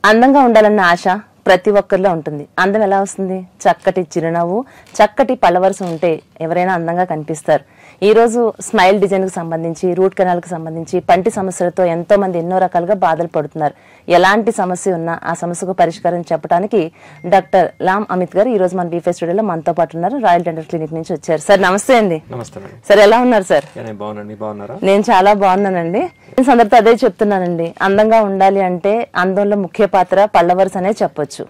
అందంగా ఉండాలన్న ఆశ ప్రతి ఒక్కరిలో ఉంటుంది. అందం ఎలా వస్తుంది? చక్కటి చిరునవ్వు, చక్కటి పళ్ళవరస ఉంటే ఎవరైనా అందంగా కనిపిస్తారు. ఈ రోజు స్మైల్ డిజైన్ కు సంబంధించి, రూట్ కెనాల్ కు సంబంధించి, పంటి సమస్యలతో ఎంతో మంది ఎన్నో రకాలుగా బాధలు పడుతున్నారు. ఎలాంటి సమస్య ఉన్నా ఆ సమస్యకు పరిష్కారం చెప్పడానికి డాక్టర్ లామ్ అమిత్ గారు ఈ రోజు మన బీఫే స్టూడియోలో మనతో పాటు ఉన్నారు. రాయల్ డెంటల్ క్లినిక్ నుంచి వచ్చారు. సార్ నమస్తే అండి. సార్ ఎలా ఉన్నారు సార్? నేను చాలా బాగున్నానండి. అందరితో అదే చెప్తున్నానండి, అందంగా ఉండాలి అంటే అందంలో ముఖ్య పాత్ర పళ్ళవరస అనే చెప్పొచ్చు.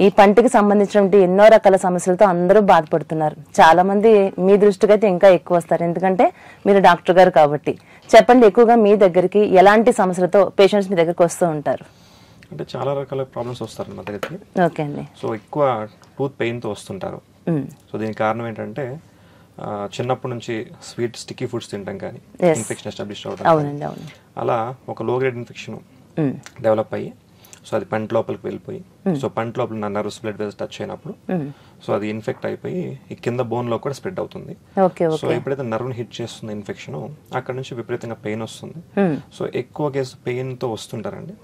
ఈ పంటికి సంబంధించినటువంటి ఎన్నో రకాల సమస్యలతో అందరూ బాధపడుతున్నారు. చాలా మంది మీ దృష్టికి అయితే ఇంకా ఎక్కువ వస్తారు, ఎందుకంటే మీరు డాక్టర్ గారు కాబట్టి. చెప్పండి, ఎక్కువగా మీ దగ్గరికి ఎలాంటి సమస్యలతో పేషెంట్స్ మీ దగ్గరికి వస్తూ ఉంటారు? అంటే చాలా రకాల ప్రాబ్లమ్స్ వస్తారు మా దగ్గరికి. ఓకే అండి. సో ఎక్కువ టూత్ పెయిన్ తో వస్తుంటారు. సో దీనికి కారణం ఏంటంటే చిన్నప్పటి నుంచి స్వీట్ స్టిక్కీ ఫుడ్స్ తింటాం కానీ ఇన్ఫెక్షన్ ఎస్టాబ్లిష్ అవడం, అలా ఒక లో గ్రేడ్ ఇన్ఫెక్షన్ డెవలప్ అయ్యి సో అది పంట లోపలికి వెళ్ళిపోయి సో పంట లోపల నర్వ్స్ బ్లడ్ వెల్స్ టచ్ అయినప్పుడు సో అది ఇన్ఫెక్ట్ అయిపోయి ఈ కింద బోన్ లో కూడా స్ప్రెడ్ అవుతుంది. సో ఎప్పుడైతే నర్వ్ హిట్ చేస్తుంది ఇన్ఫెక్షన్, అక్కడ నుంచి విపరీతంగా పెయిన్ వస్తుంది. సో ఎక్కువ కేసు పెయిన్ తో వస్తుంటారండి.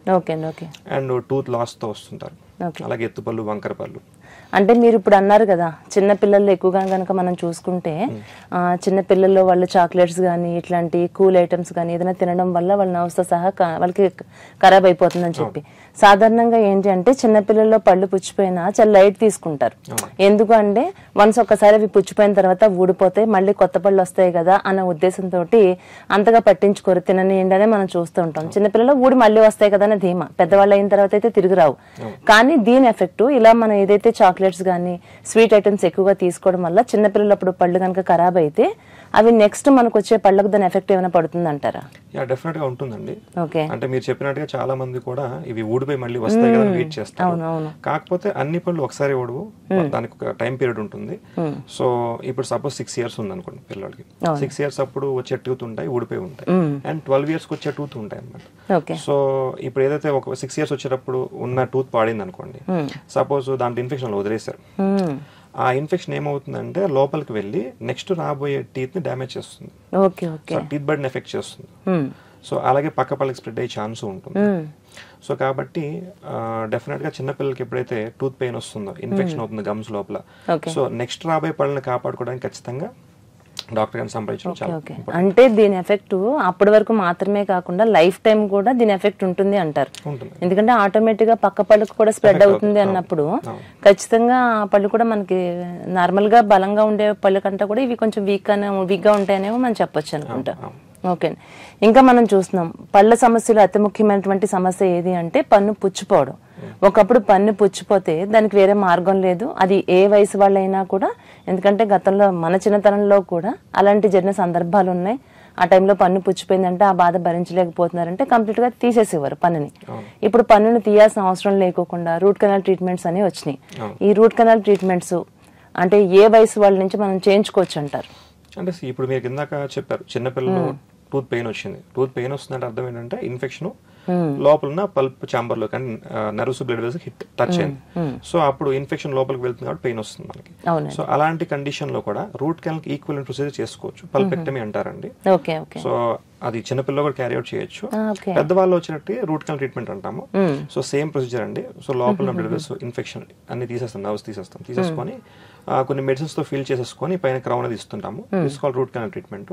అండ్ టూత్ లాస్ తో వస్తుంటారు. అలాగే ఎత్తుపళ్ళు, వంకర పళ్ళు. అంటే మీరు ఇప్పుడు అన్నారు కదా, చిన్న పిల్లల్లో ఎక్కువగా కనుక మనం చూసుకుంటే చిన్న పిల్లల్లో వాళ్ళు చాక్లెట్స్ కానీ ఇట్లాంటి కూల్ ఐటమ్స్ కానీ ఏదైనా తినడం వల్ల వాళ్ళ నర్వ్స్ తో సహా వాళ్ళకి ఖరాబ్ అయిపోతుందని చెప్పి, సాధారణంగా ఏంటి అంటే చిన్నపిల్లల్లో పళ్ళు పుచ్చిపోయినా చాలా లైట్ తీసుకుంటారు. ఎందుకు అంటే వన్స్ ఒక్కసారి అవి పుచ్చిపోయిన తర్వాత ఊడిపోతే మళ్ళీ కొత్త పళ్ళు వస్తాయి కదా అన్న ఉద్దేశంతో అంతగా పట్టించుకోరు, తిననియండి అనే మనం చూస్తూ ఉంటాం. చిన్నపిల్లలు ఊడి మళ్ళీ వస్తాయి కదా అనే ధీమా, పెద్దవాళ్ళు అయిన తర్వాత అయితే తిరిగి రావు. కానీ దీని ఎఫెక్ట్ ఇలా మనం ఏదైతే చాక్లెట్స్ కానీ స్వీట్ ఐటమ్స్ ఎక్కువగా తీసుకోవడం వల్ల చిన్నపిల్లలు అప్పుడు పళ్ళు కనుక ఖరాబ్ అయితే అవి నెక్స్ట్ మనకు వచ్చే పళ్ళకు దాని ఎఫెక్ట్ ఏమైనా పడుతుంది అంటారా? డెఫినెట్ గా ఉంటుందండి. అంటే మీరు చెప్పినట్టుగా చాలా మంది కూడా ఇవి ఊడిపోయి మళ్ళీ వస్తాయి కదా వెయిట్ చేస్తారు. కాకపోతే అన్ని పళ్ళు ఒకసారి ఊడవు, దానికి ఒక టైం పీరియడ్ ఉంటుంది. సో ఇప్పుడు సపోజ్ 6 years ఉంది అనుకోండి పిల్లలకి, 6 years అప్పుడు వచ్చే టూత్ ఉంటాయి, ఊడిపోయి ఉంటాయి. అండ్ 12 years వచ్చే టూత్ ఉంటాయి అన్నమాట. సో ఇప్పుడు ఏదైతే ఒక 6 years వచ్చేటప్పుడు ఉన్న టూత్ పాడింది అనుకోండి, సపోజ్ దాంట్లో ఇన్ఫెక్షన్ వదిలేశారు, ఆ ఇన్ఫెక్షన్ ఏమవుతుందంటే లోపలికి వెళ్ళి నెక్స్ట్ రాబోయే టీత్ ని డ్యామేజ్ చేస్తుంది, టీత్ బర్డ్ ని ఎఫెక్ట్ చేస్తుంది. సో అలాగే పక్క పళ్ళకి స్ప్రెడ్ అయ్యే ఛాన్స్ ఉంటుంది. సో కాబట్టి డెఫినెట్ గా చిన్నపిల్లలకి ఎప్పుడైతే టూత్ పెయిన్ వస్తుందో, ఇన్ఫెక్షన్ అవుతుంది గమ్స్ లోపల, సో నెక్స్ట్ రాబోయే పళ్ళని కాపాడుకోవడానికి ఖచ్చితంగా డాక్టర్ గారిని సంప్రదించడం. అంటే దీని ఎఫెక్ట్ అప్పటి వరకు మాత్రమే కాకుండా లైఫ్ టైం కూడా దీని ఎఫెక్ట్ ఉంటుంది అంటారు. ఎందుకంటే ఆటోమేటిక్ గా పక్క పళ్ళకు కూడా స్ప్రెడ్ అవుతుంది అన్నప్పుడు ఖచ్చితంగా ఆ పళ్ళు కూడా మనకి నార్మల్ గా బలంగా ఉండే పళ్ళు కంటే కూడా ఇవి కొంచెం వీక్ గా ఉంటాయనేమో మనం చెప్పొచ్చు అనుకుంటా. ఓకే, ఇంకా మనం చూస్తున్నాం పళ్ళ సమస్యలు అతి ముఖ్యమైనటువంటి సమస్య ఏది అంటే పన్ను పుచ్చిపోవడం. ఒకప్పుడు పన్ను పుచ్చిపోతే దానికి వేరే మార్గం లేదు, అది ఏ వయసు వాళ్ళైనా కూడా. ఎందుకంటే గతంలో మన చిన్నతనంలో కూడా అలాంటి జరిగిన సందర్భాలు ఉన్నాయి. ఆ టైంలో పన్ను పుచ్చిపోయిందంటే ఆ బాధ భరించలేకపోతున్నారంటే కంప్లీట్ గా తీసేసేవారు పన్నుని. ఇప్పుడు పన్నుని తీయాల్సిన అవసరం లేకోకుండా రూట్ కెనాల్ ట్రీట్మెంట్స్ అని వచ్చినాయి. ఈ రూట్ కెనాల్ ట్రీట్మెంట్స్ అంటే ఏ వయసు వాళ్ళ నుంచి మనం చేయించుకోవచ్చు అంటారు? అంటే ఇప్పుడు మీరు ఇందాక చెప్పారు చిన్నపిల్లలు టూత్ పెయిన్ వచ్చింది. టూత్ పెయిన్ వస్తుందంటే అర్థం ఏంటంటే ఇన్ఫెక్షన్ లోపల ఉన్న పల్ప్ చాంబర్ లో కానీ nerves blood vessels hit touch అయింది. సో అప్పుడు ఇన్ఫెక్షన్ లోపలికి వెళ్తుంది కాబట్టి పెయిన్ వస్తుంది మనకి. సో అలాంటి కండిషన్ లో కూడా రూట్ కెనాల్ కి ఈక్వలెంట్ ప్రొసీజర్ చేసుకోవచ్చు, పల్పెక్టమీ అంటారండి. సో అది చిన్నపిల్లలు కూడా క్యారీ అవుట్ చేయొచ్చు. పెద్దవాళ్ళు వచ్చినట్టు రూట్ కెనాల్ ట్రీట్మెంట్ అంటాము. సో సేమ్ ప్రొసీజర్ అండి. సో లోపల బ్లడ్ వెల్స్ ఇన్ఫెక్షన్ అన్ని తీసేస్తాం, నర్వ్స్ తీసేసుకొని కొన్ని మెడిసిన్స్ తో ఫిల్ చేసేసుకొని పైన క్రౌన్ అది ఇస్తుంటాము. తీసుకోవాలి రూట్ కెనాల్ ట్రీట్మెంట్.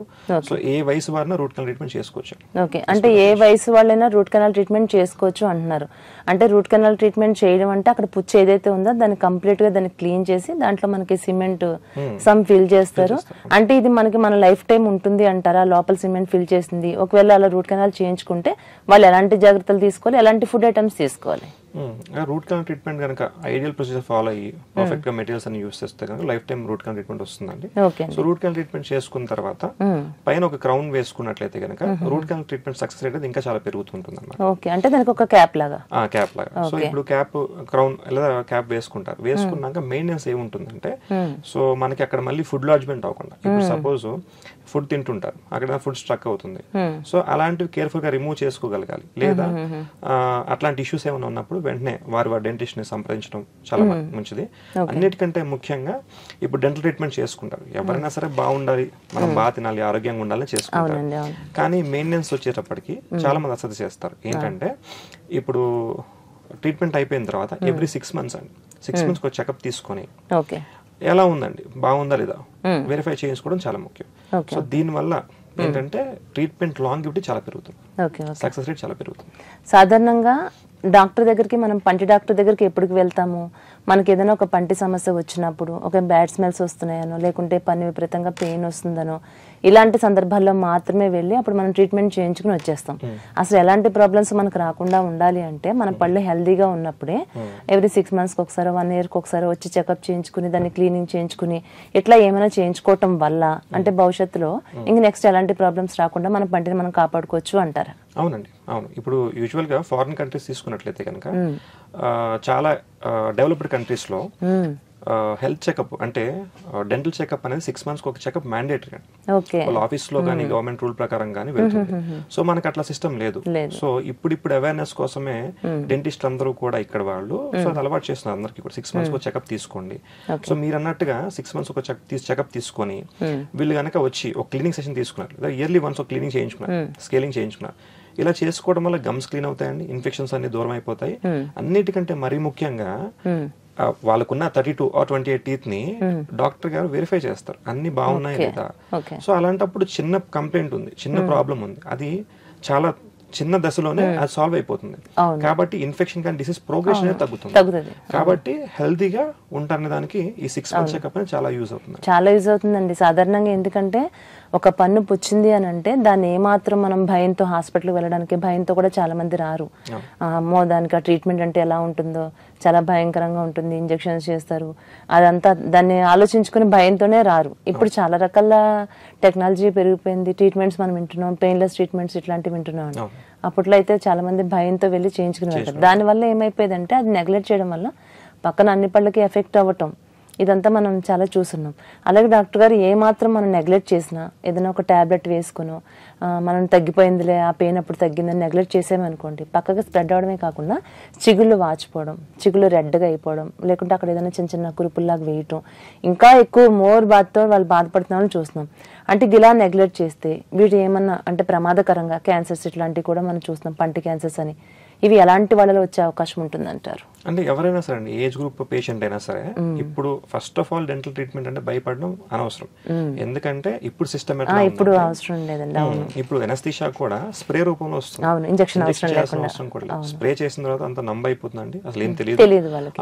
సో ఏ వయసు వారినా రూట్ కెనాల్ ట్రీట్మెంట్ చేసుకోవచ్చు. ఓకే, అంటే ఏ వయసు వాళ్ళైనా రూట్ కెనాల్ ట్రీట్మెంట్ చేసుకోవచ్చు అంటున్నారు. అంటే రూట్ కెనాల్ ట్రీట్మెంట్ చేయడం అంటే అక్కడ పుచ్చు ఏదైతే ఉందో దాన్ని కంప్లీట్ గా దాన్ని క్లీన్ చేసి దాంట్లో మనకి సిమెంట్ సమ్ ఫిల్ చేస్తారు. అంటే ఇది మనకి మన లైఫ్ టైం ఉంటుంది అంటారా? లోపల సిమెంట్ ఫిల్ చేసింది ఒకవేళ అలా రూట్ కెనాల్ చేయించుకుంటే వాళ్ళు ఎలాంటి జాగ్రత్తలు తీసుకోవాలి, ఎలాంటి ఫుడ్ ఐటమ్స్ తీసుకోవాలి? రూట్ కెనాల్ ట్రీట్మెంట్ కనుక ఐడియల్ ప్రొసీజర్ ఫాలో అయ్యి పర్ఫెక్ట్ గా మెటీరియల్స్ అని యూస్ చేస్తే కనుక life time root canal treatment వస్తుందండి. సో రూట్ కెనాల్ ట్రీట్మెంట్ చేసుకున్న తర్వాత పైన ఒక క్రౌన్ వేసుకున్నట్లయితే కనుక root canal treatment success rate ఇంకా చాలా పెరుగుతుంటుంది అన్నమాట. ఓకే, అంటే దానికి ఒక క్యాప్ లాగా. సో ఇప్పుడు క్యాప్ క్రౌన్ లేదా క్యాప్ వేసుకుంటారు. వేసుకున్నాక మెయింటెనెన్స్ ఏముంటుందంటే సో మనకి అక్కడ మళ్ళీ ఫుడ్ లాడ్జ్మెంట్ అవ్వకుండా, ఇప్పుడు సపోజ్ ఫుడ్ తింటుంటారు, అక్కడ ఫుడ్ స్ట్రక్ అవుతుంది. సో అలాంటివి కేర్ఫుల్ గా రిమూవ్ చేసుకోగలగాలి. లేదా అట్లాంటి ఇష్యూస్ ఏమైనా ఉన్నప్పుడు వెంటనే వారి డెంటిస్ట్ ని సంప్రదించడం చాలా మంచిది. అన్నిటికంటే ముఖ్యంగా ఇప్పుడు డెంటల్ ట్రీట్మెంట్ చేసుకుంటారు, ఎవరైనా సరే బాగుండాలి, మనం బాగా తినాలి, ఆరోగ్యంగా ఉండాలని చేసుకుంటారు. కానీ మెయింటెనెన్స్ వచ్చేటప్పటికి చాలా మంది అశ్రద్ధ చేస్తారు. ఏంటంటే ఇప్పుడు ట్రీట్మెంట్ అయిపోయిన తర్వాత ఎవ్రీ 6 months అండి 6 months ఒక చెకప్ తీసుకొని ఓకే ఎలా ఉందండి బాగుందా లేదా వెరిఫై చేయించుకోవడం చాలా ముఖ్యం. సో దీనివల్ల ఏంటంటే ట్రీట్మెంట్ లాంగివిటీ చాలా పెరుగుతుంది, సక్సెస్ రేట్ చాలా పెరుగుతుంది. సాధారణంగా డాక్టర్ దగ్గరికి మనం పంటి డాక్టర్ దగ్గరికి ఎప్పటికి వెళ్తాము, మనకి ఏదైనా ఒక పంటి సమస్య వచ్చినప్పుడు ఒక బ్యాడ్ స్మెల్స్ వస్తున్నాయనో లేకుంటే పన్ను విపరీతంగా పెయిన్ వస్తుందనో ఇలాంటి సందర్భాల్లో మాత్రమే వెళ్ళి అప్పుడు మనం ట్రీట్మెంట్ చేయించుకుని వచ్చేస్తాం. అసలు ఎలాంటి ప్రాబ్లమ్స్ మనకు రాకుండా ఉండాలి అంటే మన పళ్ళు హెల్దీగా ఉన్నప్పుడే ఎవ్రీ 6 months ఒకసారి 1 year ఒకసారి వచ్చి చెకప్ చేయించుకుని దాన్ని క్లీనింగ్ చేయించుకుని ఇట్లా ఏమైనా చేయించుకోవటం వల్ల అంటే భవిష్యత్తులో ఇంక నెక్స్ట్ ఎలాంటి ప్రాబ్లమ్స్ రాకుండా మన పంటిని మనం కాపాడుకోవచ్చు అంటారా? అవునండి, అవును. ఇప్పుడు యూజువల్ గా ఫారిన్ కంట్రీస్ తీసుకున్నట్లయితే కనుక చాలా డెవలప్డ్ కంట్రీస్ లో హెల్త్ చెకప్ అంటే డెంటల్ చెకప్ అనేది 6 months ఒక చెకప్ మ్యాండేటరీ అండి. వాళ్ళ ఆఫీస్ లో కానీ గవర్నమెంట్ రూల్ ప్రకారం కానీ వెళ్తుంది. సో మనకు అట్లా సిస్టమ్ లేదు. సో ఇప్పుడు అవేర్నెస్ కోసమే డెంటిస్ట్ అందరూ కూడా ఇక్కడ వాళ్ళు సో అది అలవాటు చేస్తున్నారు అందరికి కూడా 6 months ఒక చెకప్ తీసుకోండి. సో మీరు అన్నట్టుగా 6 months ఒక చెకప్ తీసుకొని వీళ్ళు కనుక వచ్చి ఒక క్లీనింగ్ సెషన్ తీసుకున్నారు లేదా ఇయర్లీ వన్స్ ఒక క్లీనింగ్ చేయించుకున్నారు, స్కేలింగ్ చేయించుకున్నారు. ఇలా చేసుకోవడం వల్ల గమ్స్ క్లీన్ అవుతాయండి, ఇన్ఫెక్షన్స్ అన్ని దూరం అయిపోతాయి. అన్నిటికంటే మరీ ముఖ్యంగా వాళ్ళకున్న 32 or 28 teeth ని డాక్టర్ గారు వెరిఫై చేస్తారు అన్ని బాగున్నాయి లేదా. సో అలాంటప్పుడు చిన్న కంప్లైంట్ ఉంది, చిన్న ప్రాబ్లం ఉంది, అది చాలా చిన్న దశలోనే అది సాల్వ్ అయిపోతుంది. కాబట్టి ఇన్ఫెక్షన్ కానీ డిసీజ్ ప్రోగ్రెషన్ అనేది తగ్గుతుంది. కాబట్టి హెల్తీగా ఉంటారనే దానికి ఈ 6 months చెకప్ అనేది చాలా యూజ్ అవుతుందండి సాధారణంగా. ఎందుకంటే ఒక పన్ను పుచ్చింది అని అంటే దాన్ని ఏమాత్రం మనం భయంతో హాస్పిటల్కి వెళ్ళడానికి భయంతో కూడా చాలా మంది రారు. అమ్మో దానికి ఆ ట్రీట్మెంట్ అంటే ఎలా ఉంటుందో చాలా భయంకరంగా ఉంటుంది, ఇంజెక్షన్స్ చేస్తారు, అదంతా దాన్ని ఆలోచించుకుని భయంతోనే రారు. ఇప్పుడు చాలా రకాల టెక్నాలజీ పెరిగిపోయింది, ట్రీట్మెంట్స్ మనం వింటున్నాం, పెయిన్లెస్ ట్రీట్మెంట్స్ ఇట్లాంటివి వింటున్నాం. అప్పట్లో అయితే చాలా మంది భయంతో వెళ్ళి చేయించుకుని వెళ్తారు. దానివల్ల ఏమైపోయిందంటే అది నెగ్లెక్ట్ చేయడం వల్ల పక్కన అన్ని పళ్ళకి ఎఫెక్ట్ అవ్వటం ఇదంతా మనం చాలా చూస్తున్నాం. అలాగే డాక్టర్ గారు ఏమాత్రం మనం నెగ్లెక్ట్ చేసినా ఏదైనా ఒక టాబ్లెట్ వేసుకునో మనం తగ్గిపోయిందిలే ఆ పెయిన్ అప్పుడు తగ్గిందని నెగ్లెక్ట్ చేసామనుకోండి పక్కగా స్ప్రెడ్ అవడమే కాకుండా చిగుళ్ళు వాచిపోవడం, చిగుళ్ళు రెడ్గా అయిపోవడం, లేకుంటే అక్కడ ఏదైనా చిన్న చిన్న కురుపుల్లాగా వేయటం, ఇంకా ఎక్కువ మోర్ బాధతో వాళ్ళు బాధపడుతున్నామని చూస్తున్నాం. అంటే ఇలా నెగ్లెక్ట్ చేస్తే వీటి ఏమన్నా అంటే ప్రమాదకరంగా క్యాన్సర్స్ ఇట్లాంటివి కూడా మనం చూస్తున్నాం, పంటి క్యాన్సర్స్ అని. ఇవి ఎలాంటి వాళ్ళలో వచ్చే అవకాశం ఉంటుందంటారు? అంటే ఎవరైనా సరే అండి, ఏజ్ గ్రూప్ పేషెంట్ అయినా సరే ఇప్పుడు first of all dental treatment అంటే భయపడడం అనవసరం. ఎందుకంటే ఇప్పుడు సిస్టమ్ ఇప్పుడు అవసరం లేదండి. ఇప్పుడు ఎనస్థీషియా కూడా స్ప్రే రూపంలో వస్తుంది, ఇంజెక్షన్ అవసరం కూడా లేదు. స్ప్రే చేసిన తర్వాత అంత నంబ్ అయిపోతుందండి, అసలు ఏం తెలియదు.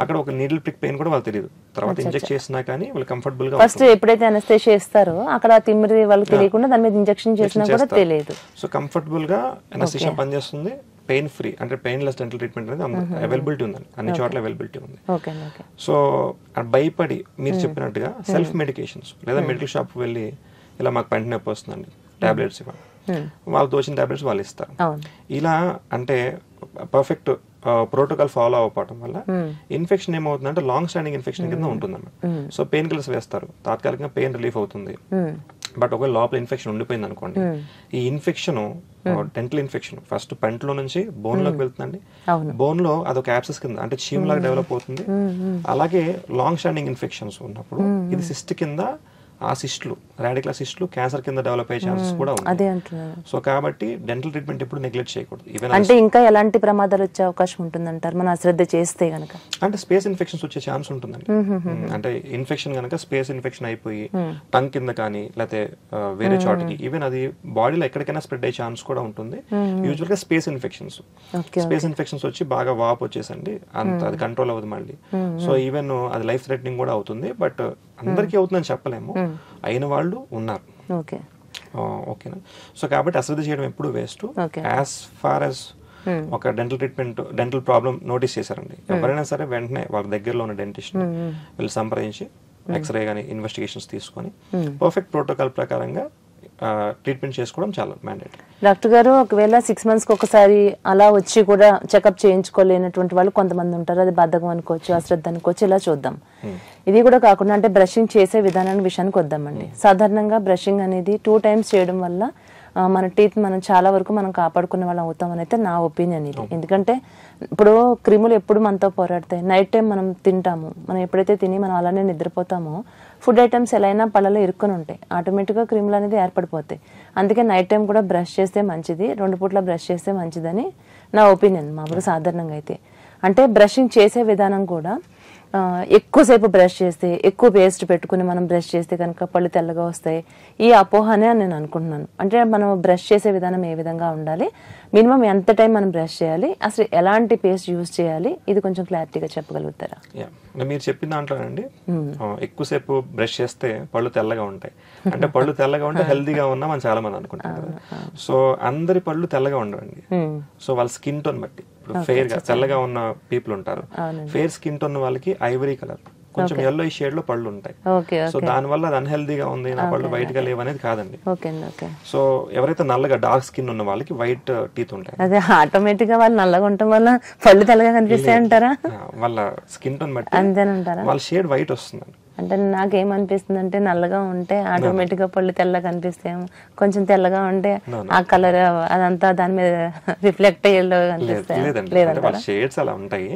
అక్కడ ఒక నీడిల్ ప్రిక్ పెయిన్ కూడా వాళ్ళు తెలియదు, తర్వాత ఇంజెక్ట్ చేసినా కానీ వాళ్ళు కంఫర్టబుల్ గా. ఫస్ట్ ఎప్పుడైతే ఎనస్థీషియా ఇస్తారో అక్కడ తిమ్మిరి వాళ్ళకి తెలియకుండా దాని మీద ఇంజెక్షన్ చేసినా కూడా తెలియదు. సో కంఫర్టబుల్ గా ఎనస్థీషియా పనిచేస్తుంది, పెయిన్ ఫ్రీ అంటే పెయిన్లెస్ డెంటల్ ట్రీట్మెంట్ అనేది అవైలబిలిటీ ఉందండి, అన్ని చోట్ల అవైలబిలిటీ ఉంది. సో భయపడి మీరు చెప్పినట్టుగా సెల్ఫ్ మెడికేషన్స్ లేదా మెడికల్ షాప్ వెళ్ళి ఇలా మాకు పంటి నొప్పి వస్తుందండి టాబ్లెట్స్ ఇవ్వండి, వాళ్ళు తోచిన టాబ్లెట్స్ వాళ్ళు ఇస్తారు. ఇలా అంటే పర్ఫెక్ట్ ప్రోటోకాల్ ఫాలో అవ్వడం వల్ల ఇన్ఫెక్షన్ ఏమవుతుందంటే లాంగ్ స్టాండింగ్ ఇన్ఫెక్షన్ కింద ఉంటుందన్నమాట. సో పెయిన్ కిల్లర్స్ వేస్తారు, తాత్కాలికంగా పెయిన్ రిలీఫ్ అవుతుంది. బట్ ఒకవేళ లోపల ఇన్ఫెక్షన్ ఉండిపోయింది అనుకోండి, ఈ ఇన్ఫెక్షన్ డెంటల్ ఇన్ఫెక్షన్ ఫస్ట్ పంటలో నుంచి బోన్ లోకి వెళ్తుందండి. బోన్ లో అదొక యాప్సెస్ కింద అంటే చీమ్ లాగా డెవలప్ అవుతుంది. అలాగే లాంగ్ స్టాండింగ్ ఇన్ఫెక్షన్స్ ఉన్నప్పుడు ఇది సిస్ట్ కింద, ఆ సిస్ట్లు రాడికులర్ సిస్ట్లు క్యాన్సర్ కింద డెవలప్ అయ్యే ఛాన్సెస్ కూడా ఉన్నాయి. సో కాబట్టి డెంటల్ ట్రీట్మెంట్ ఎప్పుడు నెగ్లెక్ట్ చేయకూడదు. ఈవెన్ అంటే ఇంకా ఎలాంటి ప్రమాదాలు వచ్చే అవకాశం ఉంటుందంటారు మనం అశ్రద్ధ చేస్తే గనక? అంటే స్పేస్ ఇన్ఫెక్షన్స్ వచ్చే ఛాన్స్ ఉంటుందండి. అంటే ఇన్ఫెక్షన్ కనుక స్పేస్ ఇన్ఫెక్షన్ అయిపోయి టంగ్ కింద కానీ లేకపోతే వేరే చోటకి ఈవెన్ అది బాడీలో ఎక్కడికైనా స్ప్రెడ్ అయ్యే ఛాన్స్ కూడా ఉంటుంది. యూజువల్ గా స్పేస్ ఇన్ఫెక్షన్స్ వచ్చి బాగా వాపు వచ్చేసండి, అంత అది కంట్రోల్ అవ్వదు మళ్ళీ. సో ఈవెన్ అది లైఫ్ థ్రెటనింగ్ కూడా అవుతుంది. బట్ అందరికీ అవుతుందని చెప్పలేము, అయిన వాళ్ళు ఉన్నారు. ఓకేనా? సో కాబట్టి అశ్రద్ధ చేయడం ఎప్పుడు వేస్ట్. యాజ్ ఫార్ యాజ్ ఒక dental treatment dental problem notice చేశారండి, ఎవరైనా సరే వెంటనే వాళ్ళ దగ్గరలో ఉన్న డెంటిస్ట్ వీళ్ళు సంప్రదించి ఎక్స్రే కానీ ఇన్వెస్టిగేషన్స్ తీసుకొని పర్ఫెక్ట్ ప్రోటోకాల్ ప్రకారంగా ట్రీట్మెంట్ చేసుకోవడం చాలా మ్యాండేటరీ. డాక్టర్ గారు ఒకవేళ 6 months ఒకసారి అలా వచ్చి కూడా చెకప్ చేయించుకోలేనటువంటి వాళ్ళు కొంతమంది ఉంటారు, అది బద్ధకం అనుకోవచ్చు, అశ్రద్ధ అనుకోవచ్చు, ఇలా చూద్దాం. ఇది కూడా కాకుండా అంటే బ్రషింగ్ చేసే విధానాన్ని విషయానికి వద్దామండి. సాధారణంగా బ్రషింగ్ అనేది 2 times చేయడం వల్ల మన టీత్ మనం చాలా వరకు మనం కాపాడుకునే వాళ్ళం అవుతామని అయితే నా ఒపీనియన్ ఇది. ఎందుకంటే ఇప్పుడు క్రిములు ఎప్పుడు మనతో పోరాడతాయి. నైట్ టైం మనం తింటాము, మనం ఎప్పుడైతే తిని మనం అలానే నిద్రపోతామో ఫుడ్ ఐటమ్స్ ఎలా అయినా పళ్ళలో ఇరుక్కుని ఉంటాయి, ఆటోమేటిక్గా క్రిములు అనేది ఏర్పడిపోతాయి. అందుకే నైట్ టైం కూడా బ్రష్ చేస్తే మంచిది, 2 పూట్ల బ్రష్ చేస్తే మంచిదని నా ఒపీనియన్ మామూలుగా సాధారణంగా అయితే. అంటే బ్రషింగ్ చేసే విధానం కూడా ఎక్కువసేపు బ్రష్ చేస్తే, ఎక్కువ పేస్ట్ పెట్టుకుని మనం బ్రష్ చేస్తే కనుక పళ్ళు తెల్లగా వస్తాయి, ఈ అపోహనే నేను అనుకుంటున్నాను. అంటే మనం బ్రష్ చేసే విధానం ఏ విధంగా ఉండాలి, మినిమం ఎంత టైం మనం బ్రష్ చేయాలి, అసలు ఎలాంటి పేస్ట్ యూజ్ చేయాలి, ఇది కొంచెం క్లారిటీగా చెప్పగలుగుతారా? మీరు చెప్పిన దాంట్లో అండి, ఎక్కువసేపు బ్రష్ చేస్తే పళ్ళు తెల్లగా ఉంటాయి అంటే పళ్ళు తెల్లగా ఉంటే హెల్దీగా ఉన్నామని చాలా మంది అనుకుంటారు కదా. సో అందరి పళ్ళు తెల్లగా ఉండవండి. సో వాళ్ళ స్కిన్ టోన్ బట్టి, ఇప్పుడు ఫెయిర్ గా తెల్లగా ఉన్న పీపుల్ ఉంటారు, ఫెయిర్ స్కిన్ టోన్ వాళ్ళకి ఐవరీ కలర్ కొంచెం ఎల్లో షేడ్ లో పళ్ళు ఉంటాయి. సో దాని వల్ల అది అన్హెల్దీగా ఉంది, నా పళ్ళు వైట్ గా లేవు అనేది కాదండి. సో ఎవరైతే నల్లగా డార్క్ స్కిన్ ఉన్న వాళ్ళకి వైట్ టీత్ ఉంటాయి, అదే ఆటోమేటిక్ గా వాళ్ళు నల్లగా ఉండటం వల్ల పళ్ళు తెల్లగా కనిపిస్తాయి అంటారా? వాళ్ళ స్కిన్ టోన్ బట్టి అంతేనంటారా? వాళ్ళ షేడ్ వైట్ వస్తుంది. అంటే నాకేమనిపిస్తుంది అంటే నల్లగా ఉంటే ఆటోమేటిక్ గా పళ్ళు తెల్లగా కనిపిస్తాయేమో, కొంచెం తెల్లగా ఉంటే ఆ కలర్ అదంతా దాని మీద రిఫ్లెక్ట్ అయ్యేలాగా షేడ్స్ అలా ఉంటాయి.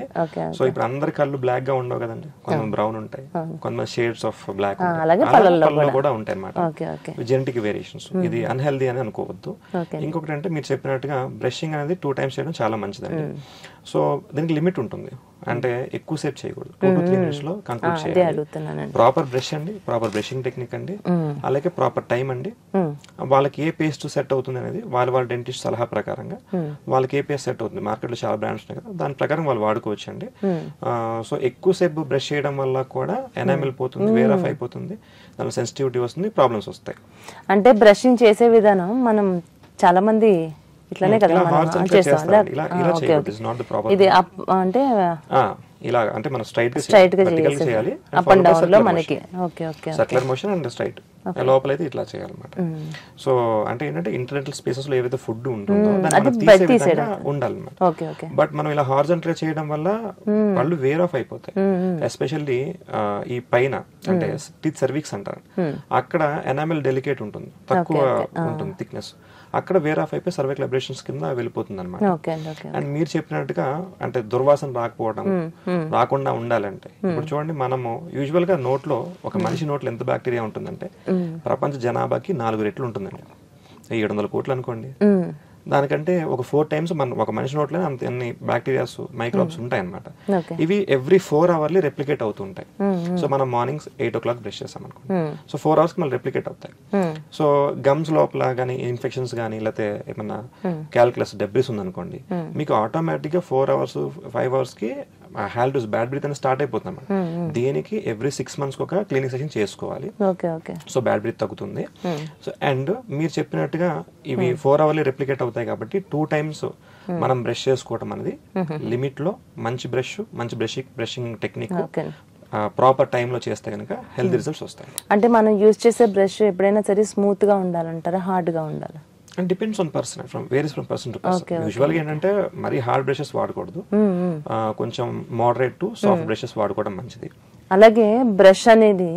సో ఇప్పుడు అందరి కళ్ళు బ్లాక్ గా ఉండవు కదండి, కొంచెం బ్రౌన్ ఉంటాయి, కొంతమంది షేడ్స్ ఆఫ్ బ్లాక్ కూడా ఉంటాయి అన్నమాట, జెనెటిక్ వేరియేషన్స్. ఇది అన్హెల్దీ అని అనుకోవద్దు. ఇంకొకటి అంటే మీరు చెప్పినట్టుగా బ్రషింగ్ అనేది 2 times చేయడం చాలా మంచిదండి. సో దీనికి లిమిట్ ఉంటుంది, అంటే ఎక్కువ సేపు చేయకూడదు, 2 to 3 minutes లో కంక్లూడ్ చేయాలి. ప్రాపర్ బ్రష్ అండి, ప్రాపర్ బ్రషింగ్ టెక్నిక్ అండి, అలాగే ప్రాపర్ టైం అండి. వాళ్ళకి ఏ పేస్ట్ సెట్ అవుతుంది అనేది వాళ్ళ డెంటిస్ట్ సలహా ప్రకారంగా వాళ్ళకి ఏ పేస్ట్ సెట్ అవుతుంది, మార్కెట్ లో చాలా బ్రాండ్స్ ఉన్నాయి కదా, దాని ప్రకారం వాళ్ళు వాడుకోవచ్చు అండి. సో ఎక్కువసేపు బ్రష్ చేయడం వల్ల కూడా ఎనామిల్ పోతుంది, వేర్ ఆఫ్ అయిపోతుంది, దానిలో సెన్సిటివిటీ వస్తుంది, ప్రాబ్లమ్స్ వస్తాయి. అంటే బ్రషింగ్ చేసే విధానం మనం చాలా మంది ఇట్లానే కదా ఇది అంటే ఇలా అంటే మనం స్ట్రైట్ గా చేయాలి, అప్ అండ్ డౌన్ లో మనకి సర్క్యులర్ మోషన్ అండ్ స్ట్రైట్, లోపల అయితే ఇట్లా చేయాలన్నమాట. సో అంటే ఏంటంటే ఇంటర్నల్ స్పేసెస్ లో ఏవైతే ఫుడ్ ఉంటుందో ఉండాలన్నమాట. బట్ మనం ఇలా హారిజాంటల్ గా చేయడం వల్ల పళ్ళు వేర్ ఆఫ్ అయిపోతాయి. ఎస్పెషల్లీ ఈ పైన అంటే టీత్ సర్విక్స్ అంటారు, అక్కడ ఎనామిల్ డెలికేట్ ఉంటుంది, తక్కువ ఉంటుంది థిక్నెస్, అక్కడ వేర్ ఆఫ్ అయిపోయి సర్వైకల్ అబ్రేషన్స్ కింద వెళ్ళిపోతుంది అనమాట. అండ్ మీరు చెప్పినట్టుగా అంటే దుర్వాసన రాకుండా ఉండాలంటే, ఇప్పుడు చూడండి మనము యూజువల్ గా నోట్లో, ఒక మనిషి నోట్లో ఎంత బ్యాక్టీరియా ఉంటుందంటే ప్రపంచ జనాభాకి 4 రెట్లు ఉంటుందండి. 700 కోట్లు అనుకోండి, దానికంటే ఒక 4 times ఒక మనిషి నోట్లో అంత అన్ని బ్యాక్టీరియాస్, మైక్రోబ్స్ ఉంటాయి అనమాట. ఇవి ఎవ్రీ 4 hours రెప్లికేట్ అవుతుంటాయి. సో మనం మార్నింగ్ 8 o'clock బ్రష్ చేస్తాం అనుకోండి, సో 4 hours మళ్ళీ రెప్లికేట్ అవుతాయి. సో గమ్స్ లోపల కానీ ఇన్ఫెక్షన్స్ కానీ లేకపోతే ఏమన్నా క్యాల్కులస్ డెబ్రిస్ ఉందనుకోండి, మీకు ఆటోమేటిక్ గా 4 hours 5 hours కి హాల్డూస్ బ్యాడ్ బ్రీత్ అనేది స్టార్ట్ అయిపోతుంది అన్నమాట. దీనికి ఎవ్రీ 6 months ఒక క్లీనింగ్ సెషన్ చేసుకోవాలి. సో బ్యాడ్ బ్రీత్ తగ్గుతుంది. సో అండ్ మీరు చెప్పినట్టుగా ఇవి 4 hours రెప్లికేట్ అవుతాయి కాబట్టి 2 times మనం బ్రష్ చేసుకోవడం అనేది లిమిట్ లో, మంచి బ్రష్, మంచి బ్రషింగ్ టెక్నిక్ ప్రాపర్ టైమ్ లో చేస్తే కనుక హెల్తీ రిజల్ట్స్ వస్తాయి. అంటే మనం యూజ్ చేసే బ్రష్ ఎప్పుడైనా సరే స్మూత్ గా ఉండాలంటారా, హార్డ్ గా ఉండాలి? And depends on person, varies from person to person. Usual గా ఏంటంటే మరీ హార్డ్ బ్రషెస్ వాడకూడదు, కొంచెం మోడరేట్ టు సాఫ్ట్ బ్రషెస్ వాడుకోవడం మంచిది. అలాగే బ్రష్ అనేది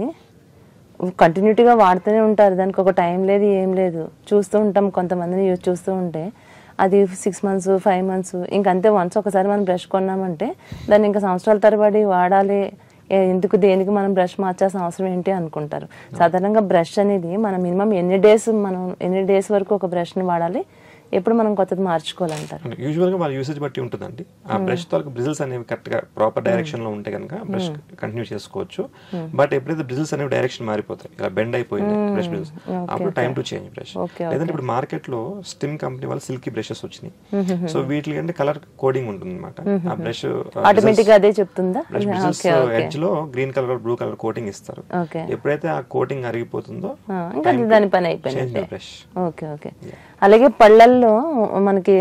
కంటిన్యూటీగా వాడుతూనే ఉంటారు, దానికి ఒక టైం లేదు, ఏం లేదు. చూస్తూ ఉంటాం కొంతమందిని చూస్తూ ఉంటే, అది 6 months 5 months ఇంకంతే. వన్స్ ఒకసారి మనం బ్రష్ కొన్నామంటే దాన్ని ఇంకా సంవత్సరాల తరబడి వాడాలి, ఎందుకు దేనికి మనం బ్రష్ మార్చాల్సిన అవసరం ఏంటి అనుకుంటారు. సాధారణంగా బ్రష్ అనేది మనం మినిమం ఎన్ని డేస్ వరకు ఒక బ్రష్ ని వాడాలి, ఎప్పుడు మనం కొత్తది మార్చుకోవాలంటారు? యూజువల్ గా వాళ్ళ యూసేజ్ బట్టి ఉంటుందండి. ఆ బ్రష్ తో బ్రిజిల్స్ అనేవి కరెక్ట్ గా ప్రాపర్ డైరెక్షన్ లో ఉంటే కనుక బ్రష్ కంటిన్యూ చేసుకోవచ్చు. బట్ ఎప్పుడైతే బ్రిజిల్స్ అనేవి డైరెక్షన్ మారిపోతాయి, ఇలా బెండ్ అయిపోయింది బ్రష్ బ్రిజిల్స్, అప్పుడు టైం టు చేంజ్ బ్రష్. లేదంటే ఇప్పుడు మార్కెట్ లో స్టిమ్ కంపెనీ వాళ్ళు సిల్కీ బ్రషెస్ వచ్చినాయి. సో వీటికి అంటే కలర్ కోడింగ్ ఉంటుంది అనమాట. ఆ బ్రష్ ఆటోమేటిక్ గా అదే చెప్తుందా? బ్రిజిల్స్ ఎడ్జ్ లో green colour blue colour coating ఇస్తారు. ఎప్పుడైతే ఆ కోటింగ్ అరిగిపోతుందో దాని పని అయిపోయింది బ్రష్. అలాగే పళ్ళల్లో మనకి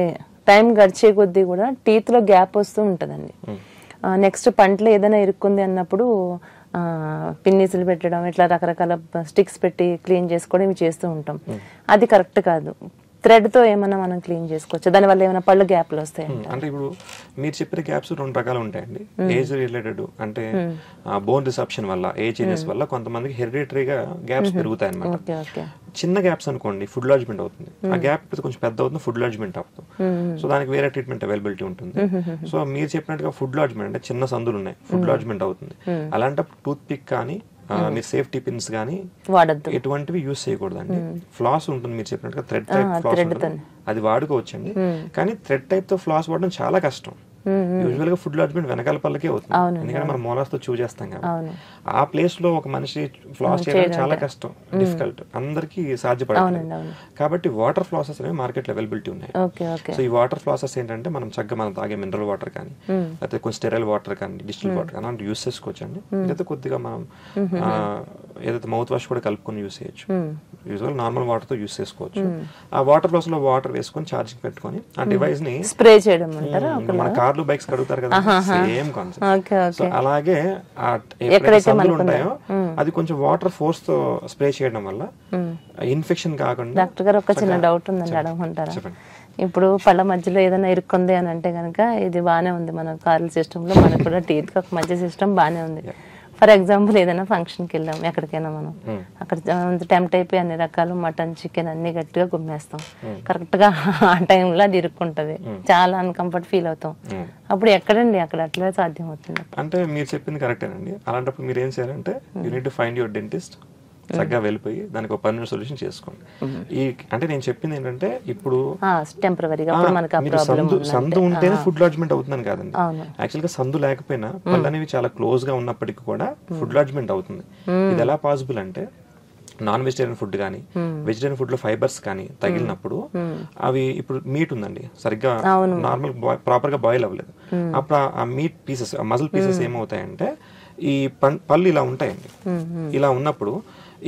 టైం గడిచే కొద్దీ కూడా టీత్ లో గ్యాప్ వస్తూ ఉంటదండి. నెక్స్ట్ పంటలో ఏదైనా ఇరుక్కుంది అన్నప్పుడు పిన్నీసులు పెట్టడం, ఇట్లా రకరకాల స్టిక్స్ పెట్టి క్లీన్ చేసుకోవడం ఇవి చేస్తూ ఉంటాం. అది కరెక్ట్ కాదు. థ్రెడ్ తో ఏమైనా మనం క్లీన్ చేసుకోవచ్చు, దాని వల్ల ఏమైనా పళ్ళు గ్యాప్లు వస్తాయి? అంటే ఇప్పుడు మీరు చెప్పిన గ్యాప్స్ 2 రకాలు ఉంటాయండి. ఏజ్ రిలేటెడ్ అంటే బోన్ డిసెప్షన్ వల్ల, ఏజ్ వల్ల కొంతమందికి హెరిడిటరీగా గ్యాప్స్ పెరుగుతాయి అన్నమాట. చిన్న గ్యాప్స్ అనుకోండి ఫుడ్ లాడ్జ్మెంట్ అవుతుంది, ఆ గ్యాప్ కొంచెం పెద్ద అవుతుంది, ఫుడ్ లాడ్జ్మెంట్ అవుతుంది. సో దానికి వేరే ట్రీట్మెంట్ అవైలబిలిటీ ఉంటుంది. సో మీరు చెప్పినట్టుగా ఫుడ్ లాడ్జ్మెంట్ అంటే చిన్న సందులు ఉన్నాయి, ఫుడ్ లాడ్జ్మెంట్ అవుతుంది, అలాంటప్పుడు టూత్ పిక్ కానీ మీరు సేఫ్టీ పిన్స్ కానీ ఎటువంటివి యూజ్ చేయకూడదండి. ఫ్లాస్ ఉంటుంది, మీరు చెప్పినట్టుగా థ్రెడ్ టైప్ ఫ్లాస్ ఉంటుంది, అది వాడుకోవచ్చండి. కానీ థ్రెడ్ టైప్ తో ఫ్లాస్ వాడడం చాలా కష్టం. యూజువల్ గా ఫుడ్ లాడ్జ్మెంట్ వెనకాల పళ్ళకే అవుతుంది, ఎందుకంటే మనం మోలాస్ తో చూ చేస్తాం కదా. ఆ ప్లేస్ లో ఒక మనిషి ఫ్లాస్ చేయడం చాలా కష్టం, డిఫికల్ట్, అందరికి సాధ్యపడదు. కాబట్టి వాటర్ ఫ్లాసెస్ అనేవి మార్కెట్ లో అవైలబిలిటీ ఉన్నాయి. సో ఈ వాటర్ ఫ్లాసెస్ ఏంటంటే మనం చక్కగా మనం తాగే మినరల్ వాటర్ కానీ, లేకపోతే కొంచెం స్టెరైల్ వాటర్ కానీ, డిస్టిల్ వాటర్ కానీ అలాంటి యూస్ చేసుకోవచ్చు అండి. లేదా కొద్దిగా మనం ఏదైతే మౌత్ వాష్ కూడా కలుపుకొని యూస్ చేయొచ్చు. యూజువల్ నార్మల్ వాటర్ తో యూస్ చేసుకోవచ్చు. ఆ వాటర్ ఫ్లాస్ లో వాటర్ వేసుకొని ఛార్జింగ్ పెట్టుకొని ఆ డివైస్ ని స్ప్రే చేయడం, మన కార్లు బైక్స్ కడుగుతారు కదా, సేమ్ కాన్సెప్ట్. సో అలాగే ఎక్కడైతే సందులు ఉంటాయో అది కొంచెం వాటర్ ఫోర్స్ తో స్ప్రే చేయడం వల్ల ఇన్ఫెక్షన్ కాకుండా. డాక్టర్ గారు ఒక చిన్న డౌట్ ఉందండి, అడగమంటారా? ఇప్పుడు పళ్ళ మధ్యలో ఏదైనా ఇరుక్కుంది అని అంటే కనుక ఇది బాగానే ఉంది, మన కార్ల సిస్టమ్ లో మనకు కూడా టీత్ ఒక మధ్య సిస్టమ్ బాగానే ఉంది. ఫర్ ఎగ్జాంపుల్ ఏదైనా ఫంక్షన్కి వెళ్ళాం, ఎక్కడికైనా మనం అక్కడ టెంప్ట్ అయిపోయి అన్ని రకాలు మటన్, చికెన్ అన్ని గట్టిగా గుమ్మేస్తాం. కరెక్ట్ గా ఆ టైంలో అది ఇరుక్కుంటది, చాలా అన్కంఫర్ట్ ఫీల్ అవుతాం. అప్పుడు ఎక్కడండి అక్కడ అట్లా సాధ్యం అవుతుంది? అంటే మీరు చెప్పింది కరెక్టేనండి. అలాంటప్పుడు మీరు ఏం చేయాలంటే you need to find your dentist, చక్కగా వెళ్ళిపోయి దానికి ఒక పర్మనెంట్ సొల్యూషన్ చేసుకోండి. ఈ అంటే నేను చెప్పింది ఏంటంటే ఇప్పుడు టెంపరరీగా సందు ఉంటేనే ఫుడ్ లాడ్జ్మెంట్ అవుతుందని కాదండి. యాక్చువల్ గా సందు లేకపోయినా పళ్ళు అనేవి చాలా క్లోజ్ గా ఉన్నప్పటికీ కూడా ఫుడ్ లాడ్జ్మెంట్ అవుతుంది. ఇది ఎలా పాసిబుల్ అంటే నాన్ వెజిటేరియన్ ఫుడ్ కానీ, వెజిటేరియన్ ఫుడ్ లో ఫైబర్స్ కానీ తగిలినప్పుడు అవి, ఇప్పుడు మీట్ ఉందండి సరిగ్గా నార్మల్ ప్రాపర్ గా బాయిల్ అవ్వలేదు, అప్పుడు ఆ మీట్ పీసెస్, మజిల్ పీసెస్ ఏమవుతాయంటే ఈ పళ్ళు ఇలా ఉంటాయండి. ఇలా ఉన్నప్పుడు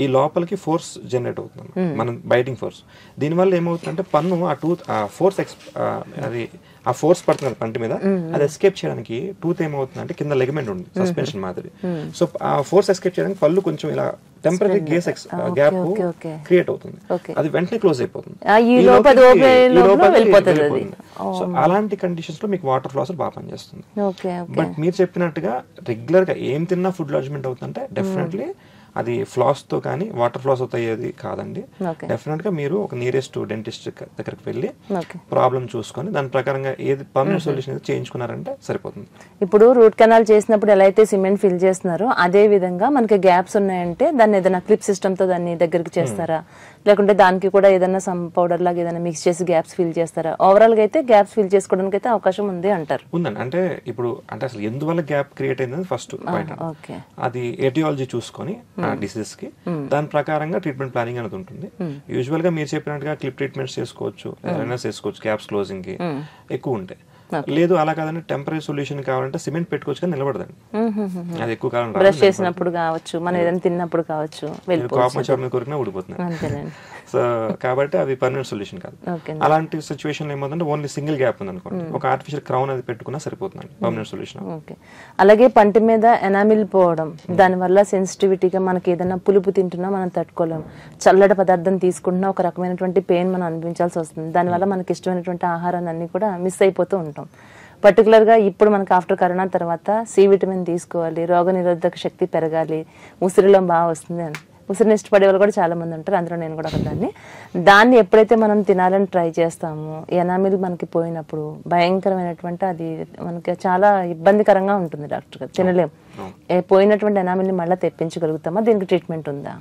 ఈ లోపలికి ఫోర్స్ జనరేట్ అవుతుంది, మనం బైటింగ్ ఫోర్స్. దీనివల్ల ఏమవుతుందంటే పన్ను ఆ ఫోర్స్ అది ఆ ఫోర్స్ పడుతుంది పంటి మీద, అది ఎస్కేప్ చేయడానికి టూత్ ఏమవుతుందంటే కింద లెగమెంట్ ఉంది సస్పెన్షన్ మాదిరి. సో ఆ ఫోర్స్ ఎస్కేప్ చేయడానికి పళ్ళు కొంచెం ఇలా టెంపరీ గ్యాప్ క్రియేట్ అవుతుంది, అది వెంటనే క్లోజ్ అయిపోతుంది. సో అలాంటి కండిషన్స్ లో మీకు వాటర్ ఫ్లాస్ బాగా పనిచేస్తుంది. బట్ మీరు చెప్పినట్టుగా రెగ్యులర్ గా ఏం తిన్నా ఫుడ్ లాడ్జ్మెంట్ అవుతుందంటే డెఫినెట్లీ అది ఫ్లాస్ తో కానీ వాటర్ ఫ్లాస్ తో అయ్యేది కాదండి. డెఫినెట్ గా మీరు ఒక నియరెస్ట్ డెంటిస్ట్ దగ్గరికి వెళ్ళి ప్రాబ్లం చూసుకొని దాని ప్రకారంగా ఏది పర్మనెంట్ సొల్యూషన్ చేయించుకున్నారంటే సరిపోతుంది. ఇప్పుడు రూట్ కెనాల్ చేసినప్పుడు ఎలా అయితే సిమెంట్ ఫిల్ చేస్తున్నారో అదే విధంగా మనకి గ్యాప్స్ ఉన్నాయంటే దాన్ని ఏదైనా క్లిప్ సిస్టమ్ తో దాన్ని దగ్గరికి చేస్తారా, లేకుంటే దానికి కూడా ఏదైనా సమ్ పౌడర్ లాగా ఏదైనా మిక్స్ చేసి గ్యాప్స్ ఫిల్ చేస్తారా? ఓవరాల్ గా అయితే గ్యాప్స్ ఫిల్ చేసుకోవడానికి అయితే అవకాశం ఉంది అంటారు. ఉందండి. అంటే ఇప్పుడు అంటే అసలు ఎందువల్ల గ్యాప్ క్రియేట్ అయిందని ఫస్ట్ అది ఎటియాలజీ చూసుకొని డిసీజ్ కి దాని ప్రకారంగా ట్రీట్మెంట్ ప్లానింగ్ అనేది ఉంటుంది. యూజువల్ గా మీరు చెప్పినట్టుగా క్లిప్ ట్రీట్మెంట్స్ చేసుకోవచ్చు, చేసుకోవచ్చు, క్యాప్స్ క్లోజింగ్ కి ఎక్కువ ఉంటాయి. లేదు అలా కాదండి టెంపరీ సొల్యూషన్ కావాలంటే సిమెంట్ పెట్టుకోవచ్చు కానీ నిలబడదండి, అది ఎక్కువ కాలం బ్రష్ చేసినప్పుడు కావచ్చు, మనం ఏదైనా తిన్నప్పుడు కావచ్చు, కోపం చర్మ కొరికినా ఊడిపోతుంది. సో కాబట్టి అది పర్మనెంట్ సొల్యూషన్ కాదు. అలాంటి సిచ్యువేషన్ ఏమవుతుందంటే ఓన్లీ సింగిల్ గ్యాప్ ఉంది అనుకోండి, ఒక ఆర్టిఫిషియల్ క్రౌన్ అది పెట్టుకున్నా సరిపోతుంది, పర్మనెంట్ సొల్యూషన్. అలాగే పంటి మీద ఎనామిల్ పోవడం, దానివల్ల సెన్సిటివిటీగా మనకి ఏదైనా పులుపు తింటున్నా మనం తట్టుకోలేము, చల్లటి పదార్థం తీసుకుంటున్నా ఒక రకమైనటువంటి పెయిన్ మనం అనిపించాల్సి వస్తుంది, దానివల్ల మనకి ఇష్టమైనటువంటి ఆహారాన్ని అన్ని కూడా మిస్ అయిపోతూ ఉంటాం. పర్టికులర్ గా ఇప్పుడు మనకు ఆఫ్టర్ కరోనా తర్వాత సి విటమిన్ తీసుకోవాలి, రోగ నిరోధక శక్తి పెరగాలి, ఉసిరిలో బాగా వస్తుంది అని ఉసిరిని ఇష్టపడే వాళ్ళు కూడా చాలా మంది ఉంటారు, అందులో నేను కూడా దాన్ని ఎప్పుడైతే మనం తినాలని ట్రై చేస్తామో ఎనామిల్ మనకి పోయినప్పుడు భయంకరమైనటువంటి అది మనకి చాలా ఇబ్బందికరంగా ఉంటుంది డాక్టర్ గారు, తినలేం. పోయినటువంటి ఎనామిల్ని మళ్ళీ తెప్పించగలుగుతామా? దీనికి ట్రీట్మెంట్ ఉందా?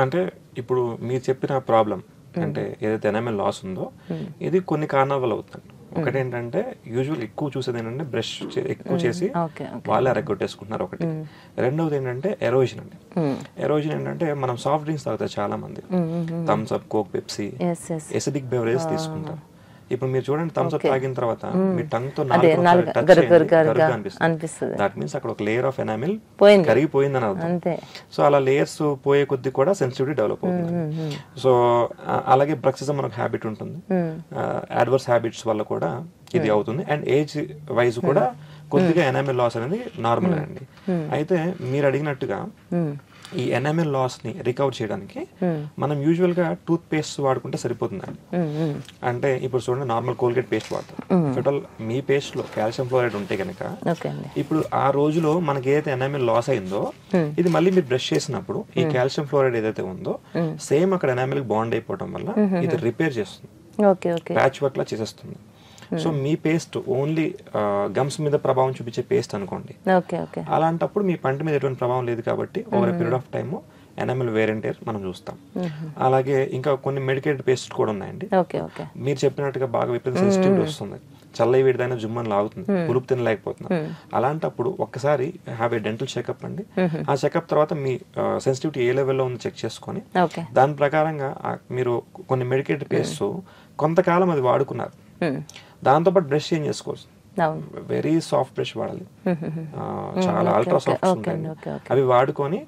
అంటే ఇప్పుడు మీరు చెప్పిన ప్రాబ్లం అంటే ఏదైతే ఎనామిల్ లాస్ ఉందో ఇది కొన్ని కారణాల వల్ల అవుతుంది. ఒకటి ఏంటంటే యూజువల్ ఎక్కువ చూసేది ఏంటంటే బ్రష్ ఎక్కువ చేసి వాళ్ళే రెగ్గొట్టేసుకుంటున్నారు ఒకటి. రెండవది ఏంటంటే ఎరోజన్ అండి. ఎరోజన్ ఏంటంటే మనం సాఫ్ట్ డ్రింక్స్ తాగుతారు చాలా మంది, Thums Up, Coke, Pepsi, acidic beverage తీసుకుంటారు. ఇప్పుడు మీరు చూడండి థమ్స్ అప్ తాగిన తర్వాత మీ టంగ్ తో అనిపిస్తుంది, దట్ మీన్స్ అక్కడ ఒక లేయర్ ఆఫ్ ఎనామిల్ కరిగిపోయిందని అర్థం. సో అలా లేయర్స్ పోయే కొద్ది కూడా సెన్సిటివిటీ డెవలప్ అవుతుంది. సో అలాగే బ్రక్సిజం మనకు హ్యాబిట్ ఉంటుంది, అడ్వర్స్ హ్యాబిట్స్ వల్ల కూడా ఇది అవుతుంది. అండ్ ఏజ్ వైజ్ కూడా కొద్దిగా ఎనామిల్ లాస్ అనేది నార్మల్ అండి. అయితే మీరు అడిగినట్టుగా ఈ ఎనామిల్ లాస్ ని రికవర్ చేయడానికి మనం యూజువల్ గా టూత్ పేస్ట్ వాడుకుంటే సరిపోతుందండి. అంటే ఇప్పుడు చూడండి నార్మల్ కోల్గేట్ పేస్ట్ వాడతాం, టోటల్ మీ పేస్ట్ లో కాల్షియం ఫ్లోరైడ్ ఉంటే కనుక ఇప్పుడు ఆ రోజులో మనకి ఏదైతే ఎనామిల్ లాస్ అయిందో ఇది మళ్ళీ మీరు బ్రష్ చేసినప్పుడు ఈ కాల్షియం ఫ్లోరైడ్ ఏదైతే ఉందో సేమ్ అక్కడ ఎనామిల్ బాండ్ అయిపోవడం వల్ల ఇది రిపేర్ చేస్తుంది, ప్యాచ్ వర్క్ లా చేసేస్తుంది. సో మీ పేస్ట్ ఓన్లీ గమ్స్ మీద ప్రభావం చూపించే పేస్ట్ అనుకోండి, అలాంటప్పుడు మీ పంట మీద ఎటువంటి ప్రభావం లేదు కాబట్టి over period of time enamel wear and tear మనం చూస్తాం. అలాగే ఇంకా కొన్ని మెడికేటెడ్ పేస్ట్ కూడా ఉన్నాయండి. మీరు చెప్పినట్టుగా బాగా విపరీత సెన్సిటివిటీ వస్తుంది, చల్లై వేడిదైనా జుమ్మని లాగుతుంది, పులుపు తినలేకపోతున్నాం. అలాంటప్పుడు ఒక్కసారి హ్యావ్ ఏ డెంటల్ చెకప్ అండి. ఆ చెకప్ తర్వాత మీ సెన్సిటివిటీ ఏ లెవెల్లో ఉందో చెక్ చేసుకొని దాని ప్రకారంగా మీరు కొన్ని మెడికేటెడ్ పేస్ట్ కొంతకాలం అది వాడుకున్నారు, దాంతోపాటు బ్రష్ చేంజ్ చేసుకోవచ్చు. వెరీ సాఫ్ట్ బ్రష్ వాడాలి, చాలా అల్ట్రా సాఫ్ట్ ఉంటాయి. అవి వాడుకొని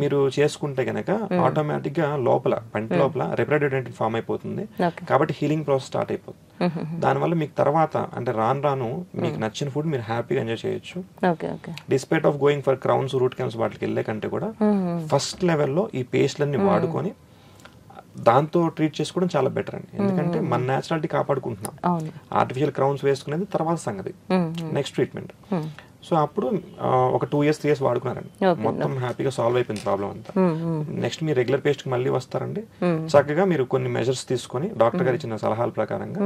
మీరు చేసుకుంటే గనక ఆటోమేటిక్ గా లోపల పంటి లోపల రిపరేటివ్ డెంటిన్ ఫామ్ అయిపోతుంది. కాబట్టి హీలింగ్ ప్రాసెస్ స్టార్ట్ అయిపోతుంది. దానివల్ల మీకు తర్వాత అంటే రాను మీకు నచ్చిన ఫుడ్ మీరు హ్యాపీగా ఎంజాయ్ చేయొచ్చు. Despite of going for crowns, route canals వాటికి వెళ్ళే కంటే కూడా ఫస్ట్ లెవెల్లో ఈ పేస్ట్లన్నీ వాడుకొని దాంతో ట్రీట్ చేసుకోవడం చాలా బెటర్ అండి. ఎందుకంటే మన నేచురాలిటీ కాపాడుకుంటున్నాం. ఆర్టిఫిషియల్ క్రౌన్స్ వేసుకునేది తర్వాత సంగతి, నెక్స్ట్ ట్రీట్మెంట్. సో అప్పుడు ఒక 2 years 3 years వాడుకున్నారండి, మొత్తం హ్యాపీగా సాల్వ్ అయిపోయింది ప్రాబ్లం అంతా. నెక్స్ట్ మీరు రెగ్యులర్ పేస్ట్ కి మళ్ళీ వస్తారండి, చక్కగా మీరు కొన్ని మెజర్స్ తీసుకొని డాక్టర్ గారు ఇచ్చిన సలహాల ప్రకారంగా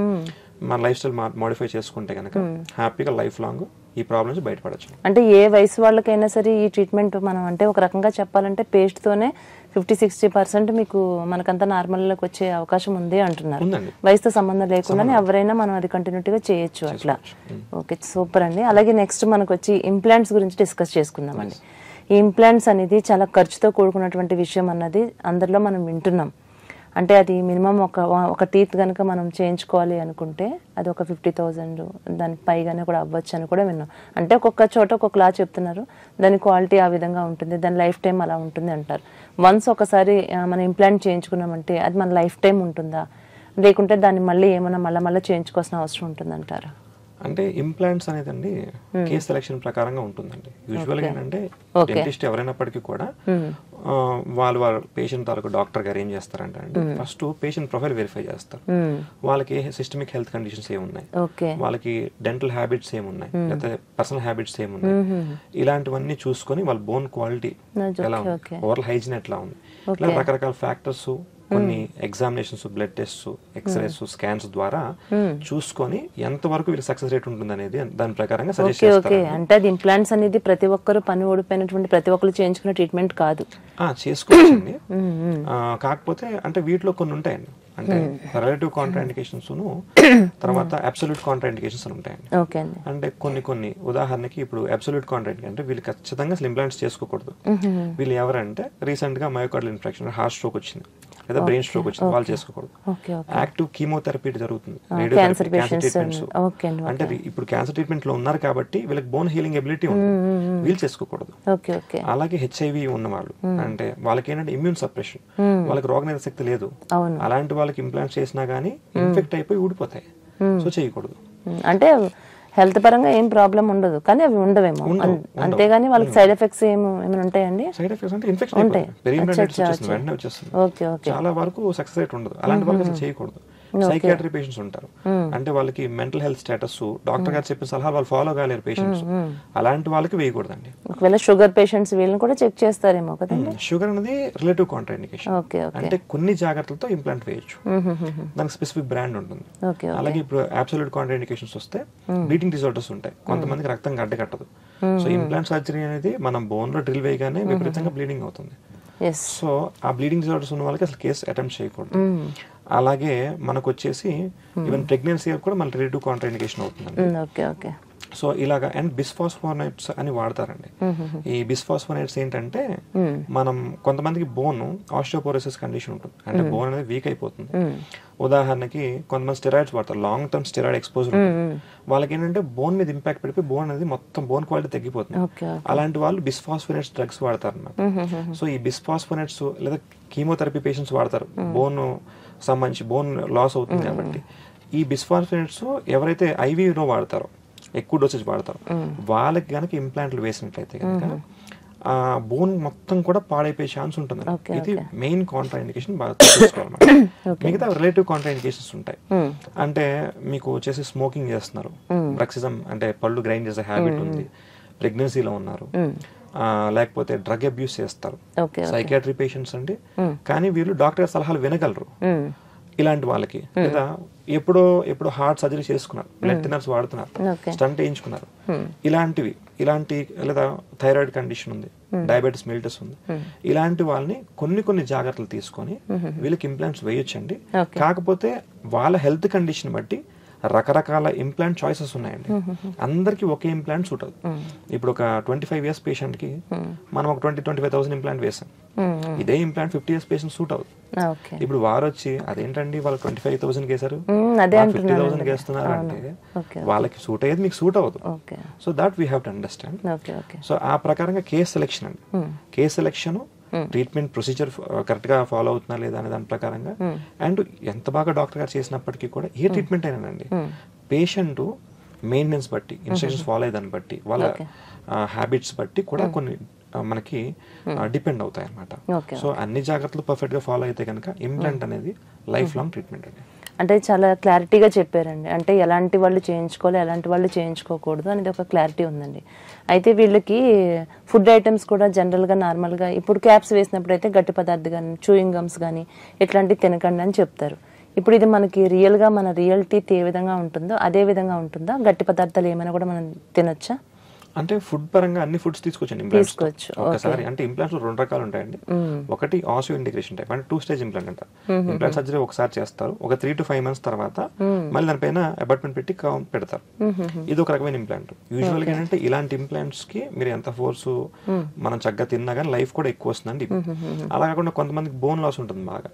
మన లైఫ్ స్టైల్ మోడిఫై చేసుకుంటే కనుక హ్యాపీగా లైఫ్ లాంగ్ ఈ ప్రాబ్లమ్స్ బయటపడచ్చు. అంటే ఏ వయసు వాళ్ళకైనా సరే ఈ ట్రీట్మెంట్ మనం అంటే ఒక రకంగా చెప్పాలంటే పేస్ట్ తోనే 50-60% మీకు మనకంతా నార్మల్లోకి వచ్చే అవకాశం ఉంది అంటున్నారు. వయసుతో సంబంధం లేకుండా ఎవరైనా మనం అది కంటిన్యూటీగా చేయొచ్చు అట్లా. ఓకే, సూపర్ అండి. అలాగే నెక్స్ట్ మనకు వచ్చి ఇంప్లాంట్స్ గురించి డిస్కస్ చేసుకుందామండి. ఈ ఇంప్లాంట్స్ అనేది చాలా ఖర్చుతో కూడుకున్నటువంటి విషయం అన్నది అందరిలో మనం వింటున్నాం. అంటే అది మినిమం ఒక టీత్ కనుక మనం చేయించుకోవాలి అనుకుంటే అది ఒక 50,000 దాని పైగానే కూడా అవ్వచ్చు అని కూడా విన్నాం. అంటే ఒక్కొక్క చోట ఒక్కొక్కలా చెప్తున్నారు, దాని క్వాలిటీ ఆ విధంగా ఉంటుంది, దాని లైఫ్ టైం అలా ఉంటుంది అంటారు. వన్స్ ఒకసారి మనం ఇంప్లాంట్ చేయించుకున్నామంటే అది మన లైఫ్ టైం ఉంటుందా, లేకుంటే దాన్ని మళ్ళీ ఏమైనా మళ్ళీ చేయించుకోవాల్సిన అవసరం ఉంటుందంటారా? అంటే ఇంప్లాంట్స్ అనేది అండి కేస్ సెలెక్షన్ ప్రకారంగా ఉంటుందండి. యూజువల్ గా ఏంటంటే డెంటిస్ట్ ఎవరైనప్పటికీ కూడా వాళ్ళ పేషెంట్ తాలూకు డాక్టర్ గారు ఏం చేస్తారంటే అండి ఫస్ట్ పేషెంట్ ప్రొఫైల్ వెరిఫై చేస్తారు. వాళ్ళకి సిస్టమిక్ హెల్త్ కండిషన్స్ ఏమున్నాయి, వాళ్ళకి డెంటల్ హ్యాబిట్స్ ఏమున్నాయి, లేకపోతే పర్సనల్ హ్యాబిట్స్ ఏమున్నాయి, ఇలాంటివన్నీ చూసుకొని వాళ్ళ బోన్ క్వాలిటీ ఎలా ఉంది, ఓరల్ హైజీన్ ఎట్లా ఉంది, ఇలా రకరకాల ఫ్యాక్టర్స్ కొన్ని examinations, blood test, x-rays, scans ద్వారా చూసుకొని ఎంత వరకు వీళ్ళ సక్సెస్ రేట్ ఉంటుంది అనేది దాని ప్రకారంగా సజెస్ట్ చేస్తారు. అంటే అది ఇంప్లాంట్స్ అనేది ప్రతి ఒక్కరు పని ఓడిపోయినటువంటి ప్రతి ఒక్కరు చేయించుకునే ట్రీట్మెంట్ కాదు, చేసుకోవచ్చండి. కాకపోతే అంటే వీటిలో కొన్ని ఉంటాయండి, అంటే రిలేటివ్ కాంట్రాఇండికేషన్స్ తర్వాత అబ్సల్యూట్ కాంట్రాఇండికేషన్స్ అని ఉంటాయండి. అంటే కొన్ని ఉదాహరణకి ఇప్పుడు అబ్సల్యూట్ కాంట్రాఇండికేషన్ అంటే వీళ్ళు ఖచ్చితంగా అసలు ఇంప్లాంట్స్ చేసుకోకూడదు. వీళ్ళు ఎవరంటే రీసెంట్ గా మయోకార్డియల్ ఇన్ఫెక్షన్, హార్ట్ స్ట్రోక్ వచ్చింది లేదా బ్రెయిన్ స్ట్రోక్ వచ్చింది, వాళ్ళు చేసుకోకూడదు. యాక్టివ్ కీమోథెరపీ జరుగుతుంది, రేడియోథెరపీ, క్యాన్సర్ ట్రీట్మెంట్స్. అంటే ఇప్పుడు క్యాన్సర్ ట్రీట్మెంట్ లో ఉన్నారు కాబట్టి వీళ్ళకి బోన్ హీలింగ్ ఎబిలిటీ ఉంది, వీళ్ళు చేసుకోకూడదు. అలాగే హెచ్ఐవి ఉన్నవాళ్ళు అంటే వాళ్ళకి ఏంటంటే ఇమ్యూన్ సప్రెషన్, వాళ్ళకి రోగనిరోధక శక్తి లేదు, అలాంటి వాళ్ళకి ఇంప్లాంట్స్ చేసినా గానీ ఇన్ఫెక్ట్ అయిపోయి ఊడిపోతాయి, సో చేయకూడదు. అంటే హెల్త్ పరంగా ఏం ప్రాబ్లం ఉండదు, కానీ అవి ఉండవేమో, అంతేగాని వాళ్ళకి సైడ్ ఎఫెక్ట్స్ ఏమైనా ఉంటాయండి? సైడ్ ఎఫెక్ట్స్ అంటే ఇన్ఫెక్షన్ ఉంటాయి, వెంటనే వచ్చేస్తుంది, చాలా వరకు సక్సెస్ రేట్ ఉండదు. అలాంటి వాళ్ళకి అసలు చేయకూడదు. సైకియాట్రీ పేషెంట్స్ ఉంటారు, అంటే వాళ్ళకి మెంటల్ హెల్త్ స్టేటస్ డాక్టర్ గారు చెప్పిన సలహాలు వాళ్ళు ఫాలో కాలేరు పేషెంట్స్, అలాంటి వాళ్ళకి వేయకూడదండి. ఒకవేళ షుగర్ పేషెంట్స్ వీళ్ళని కూడా చెక్ చేస్తారేమో కదండి. షుగర్ అనేది రిలేటివ్ కాంట్రాఇండికేషన్, అంటే కొన్ని జాగ్రత్తలతో ఇంప్లాంట్ వేయొచ్చు, దానికి స్పెసిఫిక్ బ్రాండ్ ఉంటుంది. అలాగే ఇప్పుడు అబ్సల్యూట్ కాంట్రాఇండికేషన్స్ వస్తే బ్లీడింగ్ డిజార్డర్స్ ఉంటాయి, కొంతమందికి రక్తం గడ్డకట్టదు. సో ఇంప్లాంట్ సర్జరీ అనేది మనం బోన్ లో డ్రిల్ వేయగానే విపరీతంగా బ్లీడింగ్ అవుతుంది. సో ఆ బ్లీడింగ్ డిజార్డర్స్ ఉన్న వాళ్ళకి అసలు కేసు అటెంప్ట్ చేయకూడదు. అలాగే మనకు వచ్చేసి ఈవెన్ ప్రెగ్నెన్సీ కూడా మన రిలేటివ్ కాంట్రాఇండికేషన్ అవుతుంది. సో ఇలాగా అండ్ బిస్ఫాస్ఫోనైట్స్ అని వాడతారండి. ఈ బిస్ఫాస్ఫోనైట్స్ ఏంటంటే మనం కొంతమందికి బోన్ ఆస్టియోపోరోసిస్ కండిషన్ ఉంటుంది, అంటే బోన్ అనేది వీక్ అయిపోతుంది. ఉదాహరణకి కొంతమంది స్టెరాయిడ్స్ వాడతారు, లాంగ్ టర్మ్ స్టెరాయిడ్ ఎక్స్పోజర్ ఉంటుంది, వాళ్ళకి ఏంటంటే బోన్ మీద ఇంపాక్ట్ పడిపోయి బోన్ అనేది మొత్తం బోన్ క్వాలిటీ తగ్గిపోతుంది. అలాంటి వాళ్ళు బిస్ఫాస్ఫోనైట్స్ డ్రగ్స్ వాడతారు అన్నమాట. సో ఈ బిస్ఫాస్ఫోనైట్స్ లేదా కీమోథెరపీ పేషెంట్స్ వాడతారు, బోన్ సంబంధించి బోన్ లాస్ అవుతుంది కాబట్టి. ఈ బిస్ఫాస్ఫోనైట్స్ ఎవరైతే ఐవీలో వాడతారో, ఎక్కువ డోసేజ్ వాడతారు, వాళ్ళకి కనుక ఇంప్లాంట్లు వేసినట్లయితే కనుక ఆ బోన్ మొత్తం కూడా పాడైపోయే ఛాన్స్ ఉంటుంది. ఇది మెయిన్ కాంట్రాఇండికేషన్ బాగా చూసుకోవాలన్నమాట. మిగతా రిలేటివ్ కాంట్రాఇండికేషన్స్ ఉంటాయి, అంటే మీకు వచ్చేసి స్మోకింగ్ చేస్తున్నారు, బ్రక్సిజం అంటే పళ్ళు గ్రైండ్ చేసే హ్యాబిట్ ఉంది, ప్రెగ్నెన్సీలో ఉన్నారు, లేకపోతే డ్రగ్ అబ్యూస్ చేస్తారు, సైకియాట్రీ పేషెంట్స్ అండి, కానీ వీళ్ళు డాక్టర్ సలహాలు వినగలరు. ఇలాంటి వాళ్ళకి లేదా ఎప్పుడో హార్ట్ సర్జరీ చేసుకున్నారు, బ్లడ్ థిన్నర్స్ వాడుతున్నారు, స్టంట్ వేయించుకున్నారు, ఇలాంటి లేదా థైరాయిడ్ కండిషన్ ఉంది, డయాబెటిస్ మెలిటస్ ఉంది, ఇలాంటి వాళ్ళని కొన్ని జాగ్రత్తలు తీసుకొని వీళ్ళకి ఇంప్లాంట్స్ వేయొచ్చండి. కాకపోతే వాళ్ళ హెల్త్ కండిషన్ బట్టి రకరకాల ఇంప్లాంట్ చాయిసెస్ ఉన్నాయండి. అందరికి ఒకే ఇంప్లాంట్ సూట్ అవుతుంది. ఇప్పుడు ఒక 25 years పేషెంట్ కి మనం ఒక 20,000-25,000 ఇంప్లాంట్ వేసాం. ఇదే ఇంప్లాంట్ 50 years పేషెంట్ సూట్ అవుతుంది. ఇప్పుడు వారు వచ్చి అదేంటండి వాళ్ళు 25,000 వేసారు 50,000 వేస్తున్నారు అంటే వాళ్ళకి సూట్ అయ్యేది మీకు సూట్ అవ్వదు. So that we have to understand. So ఆ ప్రకారంగా కేస్ సెలెక్షన్ అండి. Case selection, treatment procedure correct గా ఫాలో అవుతున్నా లేదా అనే దాని ప్రకారంగా, అండ్ ఎంత బాగా డాక్టర్ గారు చేసినప్పటికీ కూడా ఏ ట్రీట్మెంట్ అయినానండి పేషెంట్ మెయింటెనెన్స్ బట్టి, ఇన్స్ట్రక్షన్స్ ఫాలో అయ్యేదాన్ని బట్టి, వాళ్ళ హ్యాబిట్స్ బట్టి కూడా కొన్ని మనకి డిపెండ్ అవుతాయి అన్నమాట. సో అన్ని జాగ్రత్తలు పర్ఫెక్ట్ గా ఫాలో అయితే కనుక ఇంప్లాంట్ అనేది లైఫ్ లాంగ్ ట్రీట్మెంట్ అండి. అంటే చాలా క్లారిటీగా చెప్పారండి. అంటే ఎలాంటి వాళ్ళు చేయించుకోవాలి, ఎలాంటి వాళ్ళు చేయించుకోకూడదు అనేది ఒక క్లారిటీ ఉందండి. అయితే వీళ్ళకి ఫుడ్ ఐటమ్స్ కూడా జనరల్గా నార్మల్గా ఇప్పుడు క్యాప్స్ వేసినప్పుడు అయితే గట్టి పదార్థం కానీ, చూయింగ్ గమ్స్ కానీ ఇట్లాంటివి తినకండి అని చెప్తారు. ఇప్పుడు ఇది మనకి రియల్గా మన రియల్ టీత్ ఏ విధంగా ఉంటుందో అదే విధంగా ఉంటుందా? గట్టి పదార్థాలు ఏమైనా కూడా మనం తినొచ్చా? అంటే ఫుడ్ పరంగా అన్ని ఫుడ్స్ తీసుకోవచ్చు ఒకసారి. అంటే ఇంప్లాంట్స్ 2 రకాలు ఉంటాయండి. ఒకటి ఆసియో ఇంటిగ్రేషన్ టైప్, అంటే 2 stage ఇంప్లాంట్ అంటారు. ఇంప్లాంట్ సర్జరీ ఒకసారి చేస్తారు, ఒక 3 to 5 months తర్వాత మళ్ళీ దానిపైన అబాట్మెంట్ పెట్టి పెడతారు. ఇది ఒక రకమైన ఇంప్లాంట్. యూజువల్ గా ఏంటంటే ఇలాంటి ఇంప్లాంట్స్ కి మీరు ఎంత ఫోర్స్ మనం చక్కగా తిన్నా కానీ లైఫ్ కూడా ఎక్కువ వస్తుందండి. అలా కాకుండా కొంతమందికి బోన్ లాస్ ఉంటుంది బాగా.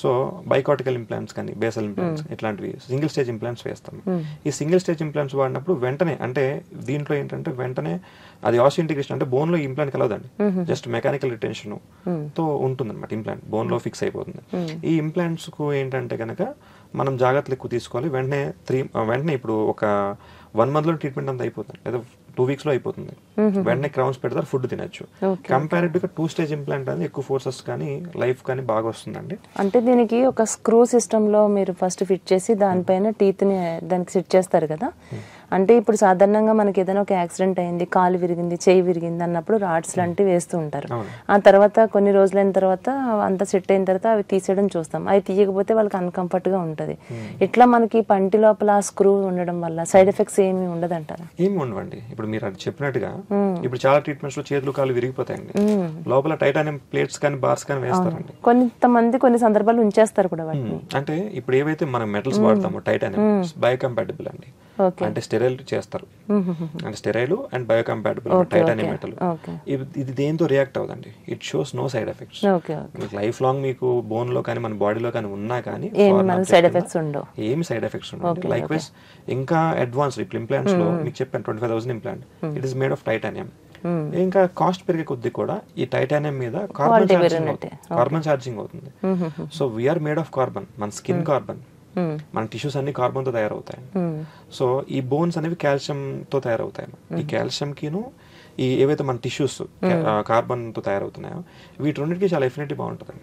సో బైకాటికల్ ఇంప్లాంట్స్ కానీ, బేసల్ ఇంప్లాంట్స్ ఇట్లాంటివి సింగిల్ స్టేజ్ ఇంప్లాంట్స్ వేస్తాం. ఈ సింగిల్ స్టేజ్ ఇంప్లాంట్స్ వాడినప్పుడు వెంటనే, అంటే దీంట్లో ఏంటంటే వెంటనే అది ఆసియో ఇంటిగ్రేషన్ అంటే బోన్ లో ఇంప్లాంట్ కలవదండి, జస్ట్ మెకానికల్ రిటెన్షన్ తో ఉంటుంది అనమాట. ఇంప్లాంట్ బోన్ లో ఫిక్స్ అయిపోతుంది. ఈ ఇంప్లాంట్స్ కు ఏంటంటే కనుక మనం జాగ్రత్తలు ఎక్కువ తీసుకోవాలి. వెంటనే ఇప్పుడు ఒక 1 month లో ట్రీట్మెంట్ అంతా అయిపోతుంది, లేదా 2 weeks లో అయిపోతుంది. వెంటనే క్రౌన్స్ పెడతారు, ఫుడ్ తినచ్చు. కంపారిటివ్ గా 2 stage ఇంప్లాంట్ అనేది ఎక్కువ ఫోర్సెస్ కానీ లైఫ్ కానీ బాగా వస్తుందండి. అంటే దీనికి ఒక స్క్రూ సిస్టమ్ లో మీరు ఫస్ట్ ఫిట్ చేసి దానిపైన టీత్ ని దానికి సెట్ చేస్తారు కదా. అంటే ఇప్పుడు సాధారణంగా మనకి ఏదైనా ఒక యాక్సిడెంట్ అయింది, కాలు విరిగింది, చేయి విరిగింది అన్నప్పుడు రాడ్స్ లాంటివి వేస్తూ ఉంటారు. ఆ తర్వాత కొన్ని రోజులైన తర్వాత అంతా సెట్ అయిన తర్వాత అవి తీసేయడం చూస్తాం. అవి తీయకపోతే వాళ్ళకి అన్కంఫర్ట్ గా ఉంటది. ఇట్లా మనకి పంటి లోపల స్క్రూ ఉండడం వల్ల సైడ్ ఎఫెక్ట్స్ ఏమి ఉండదంటారా? ఏమి ఉండవండి. ఇప్పుడు మీరు అది చెప్పినట్టుగా ఇప్పుడు చాలా ట్రీట్మెంట్స్ లో చేతులు కాలు విరిగిపోతాయండి, లోపల టైటానియం ప్లేట్స్ కానీ బార్స్ కానీ వేస్తారండి. కొంతమంది కొన్ని సందర్భాలు ఉంచేస్తారు కూడా వాటిని. అంటే ఇప్పుడు ఏవైతే మనం మెటల్స్ వాడతామో టైటానియం బయోకంపాటిబుల్ అండి. అంటే స్టెరైల్ చేస్తారు, అంటే sterile and biocompatible titanium metal. ఇది దేంతో రియాక్ట్ అవుతుంది, it shows no side effects. Life long మీకు బోన్ లో కానీ మన బాడీలో కానీ ఉన్నా కానీ ఏమి సైడ్ ఎఫెక్ట్స్ ఉండవు. లైక్ వైస్ ఇంకా అడ్వాన్స్ ఇప్పుడు ఇంప్లాంట్స్ లో మీకు చెప్పాను 25,000 implant, it is made of titanium. ఇంకా కాస్ట్ పెరిగే కొద్ది కూడా ఈ టైటానియం మీద కార్బన్ ఛార్జింగ్ అవుతుంది. So we're made of carbon, మన స్కిన్ కార్బన్, మన టిష్యూస్ అన్ని కార్బన్ తో తయారవుతాయి. సో ఈ బోన్స్ అనేవి కాల్షియం తో తయారవుతాయి. ఈ కాల్షియం కిను ఈ ఏవైతే మన టిష్యూస్ కార్బన్ తో తయారవుతున్నాయో వీటి రెండింటికి చాలా ఎఫినిటీ బాగుంటుంది.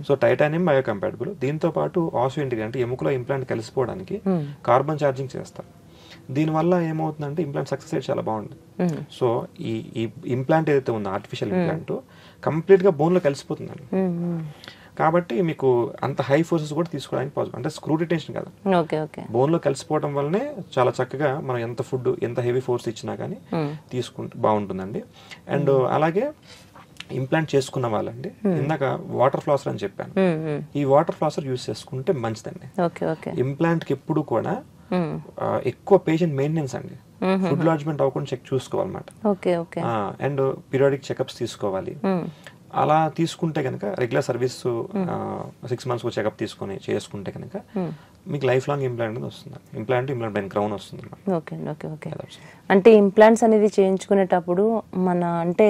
సో టైటానియం బయోకంపాటిబుల్, దీంతో పాటు ఆసియో ఇంటిగ్రేషన్ అంటే ఎముకలో ఇంప్లాంట్ కలిసిపోవడానికి కార్బన్ ఛార్జింగ్ చేస్తారు. దీనివల్ల ఏమవుతుందంటే ఇంప్లాంట్ సక్సెస్ రేట్ చాలా బాగుంటుంది. సో ఈ ఇంప్లాంట్ ఏదైతే ఉందో ఆర్టిఫిషియల్ ఇంప్లాంట్ కంప్లీట్ గా బోన్ లో కలిసిపోతుందండి. కాబట్టి మీకు అంత హై ఫోర్సెస్ కూడా తీసుకోవడానికి పాసిబుల్, అంటే స్క్రూ రిటెన్షన్ కదా, బోన్ లో కలిసిపోవడం వల్లనే చాలా చక్కగా మనం ఎంత ఫుడ్ ఎంత హెవీ ఫోర్స్ ఇచ్చినా కానీ తీసుకుంటే బాగుంటుందండి. అండ్ అలాగే ఇంప్లాంట్ చేసుకున్న వాళ్ళండి, ఇందాక వాటర్ ఫ్లాసర్ అని చెప్పాను, ఈ వాటర్ ఫ్లాసర్ యూజ్ చేసుకుంటే మంచిదండి. ఇంప్లాంట్ కి ఎప్పుడు కూడా ఎక్కువ పేషెంట్ మెయింటెనెన్స్ అండి, ఫుడ్ లాడ్జ్మెంట్ అవ్వకుండా చెక్ చూసుకోవాలన్నమాట. అండ్ పీరియాడిక్ చెకప్స్ తీసుకోవాలి. అలా తీసుకుంటే కనుక రెగ్యులర్ సర్వీస్ 6 months చెకప్ తీసుకొని చేసుకుంటే కనుక మీకు లైఫ్ లాంగ్ ఇంప్లాంట్ అనేది వస్తుంది. ఇంప్లాంట్ పైన క్రౌన్ వస్తుంది. అంటే ఇంప్లాంట్స్ అనేది చేయించుకునేటప్పుడు మన అంటే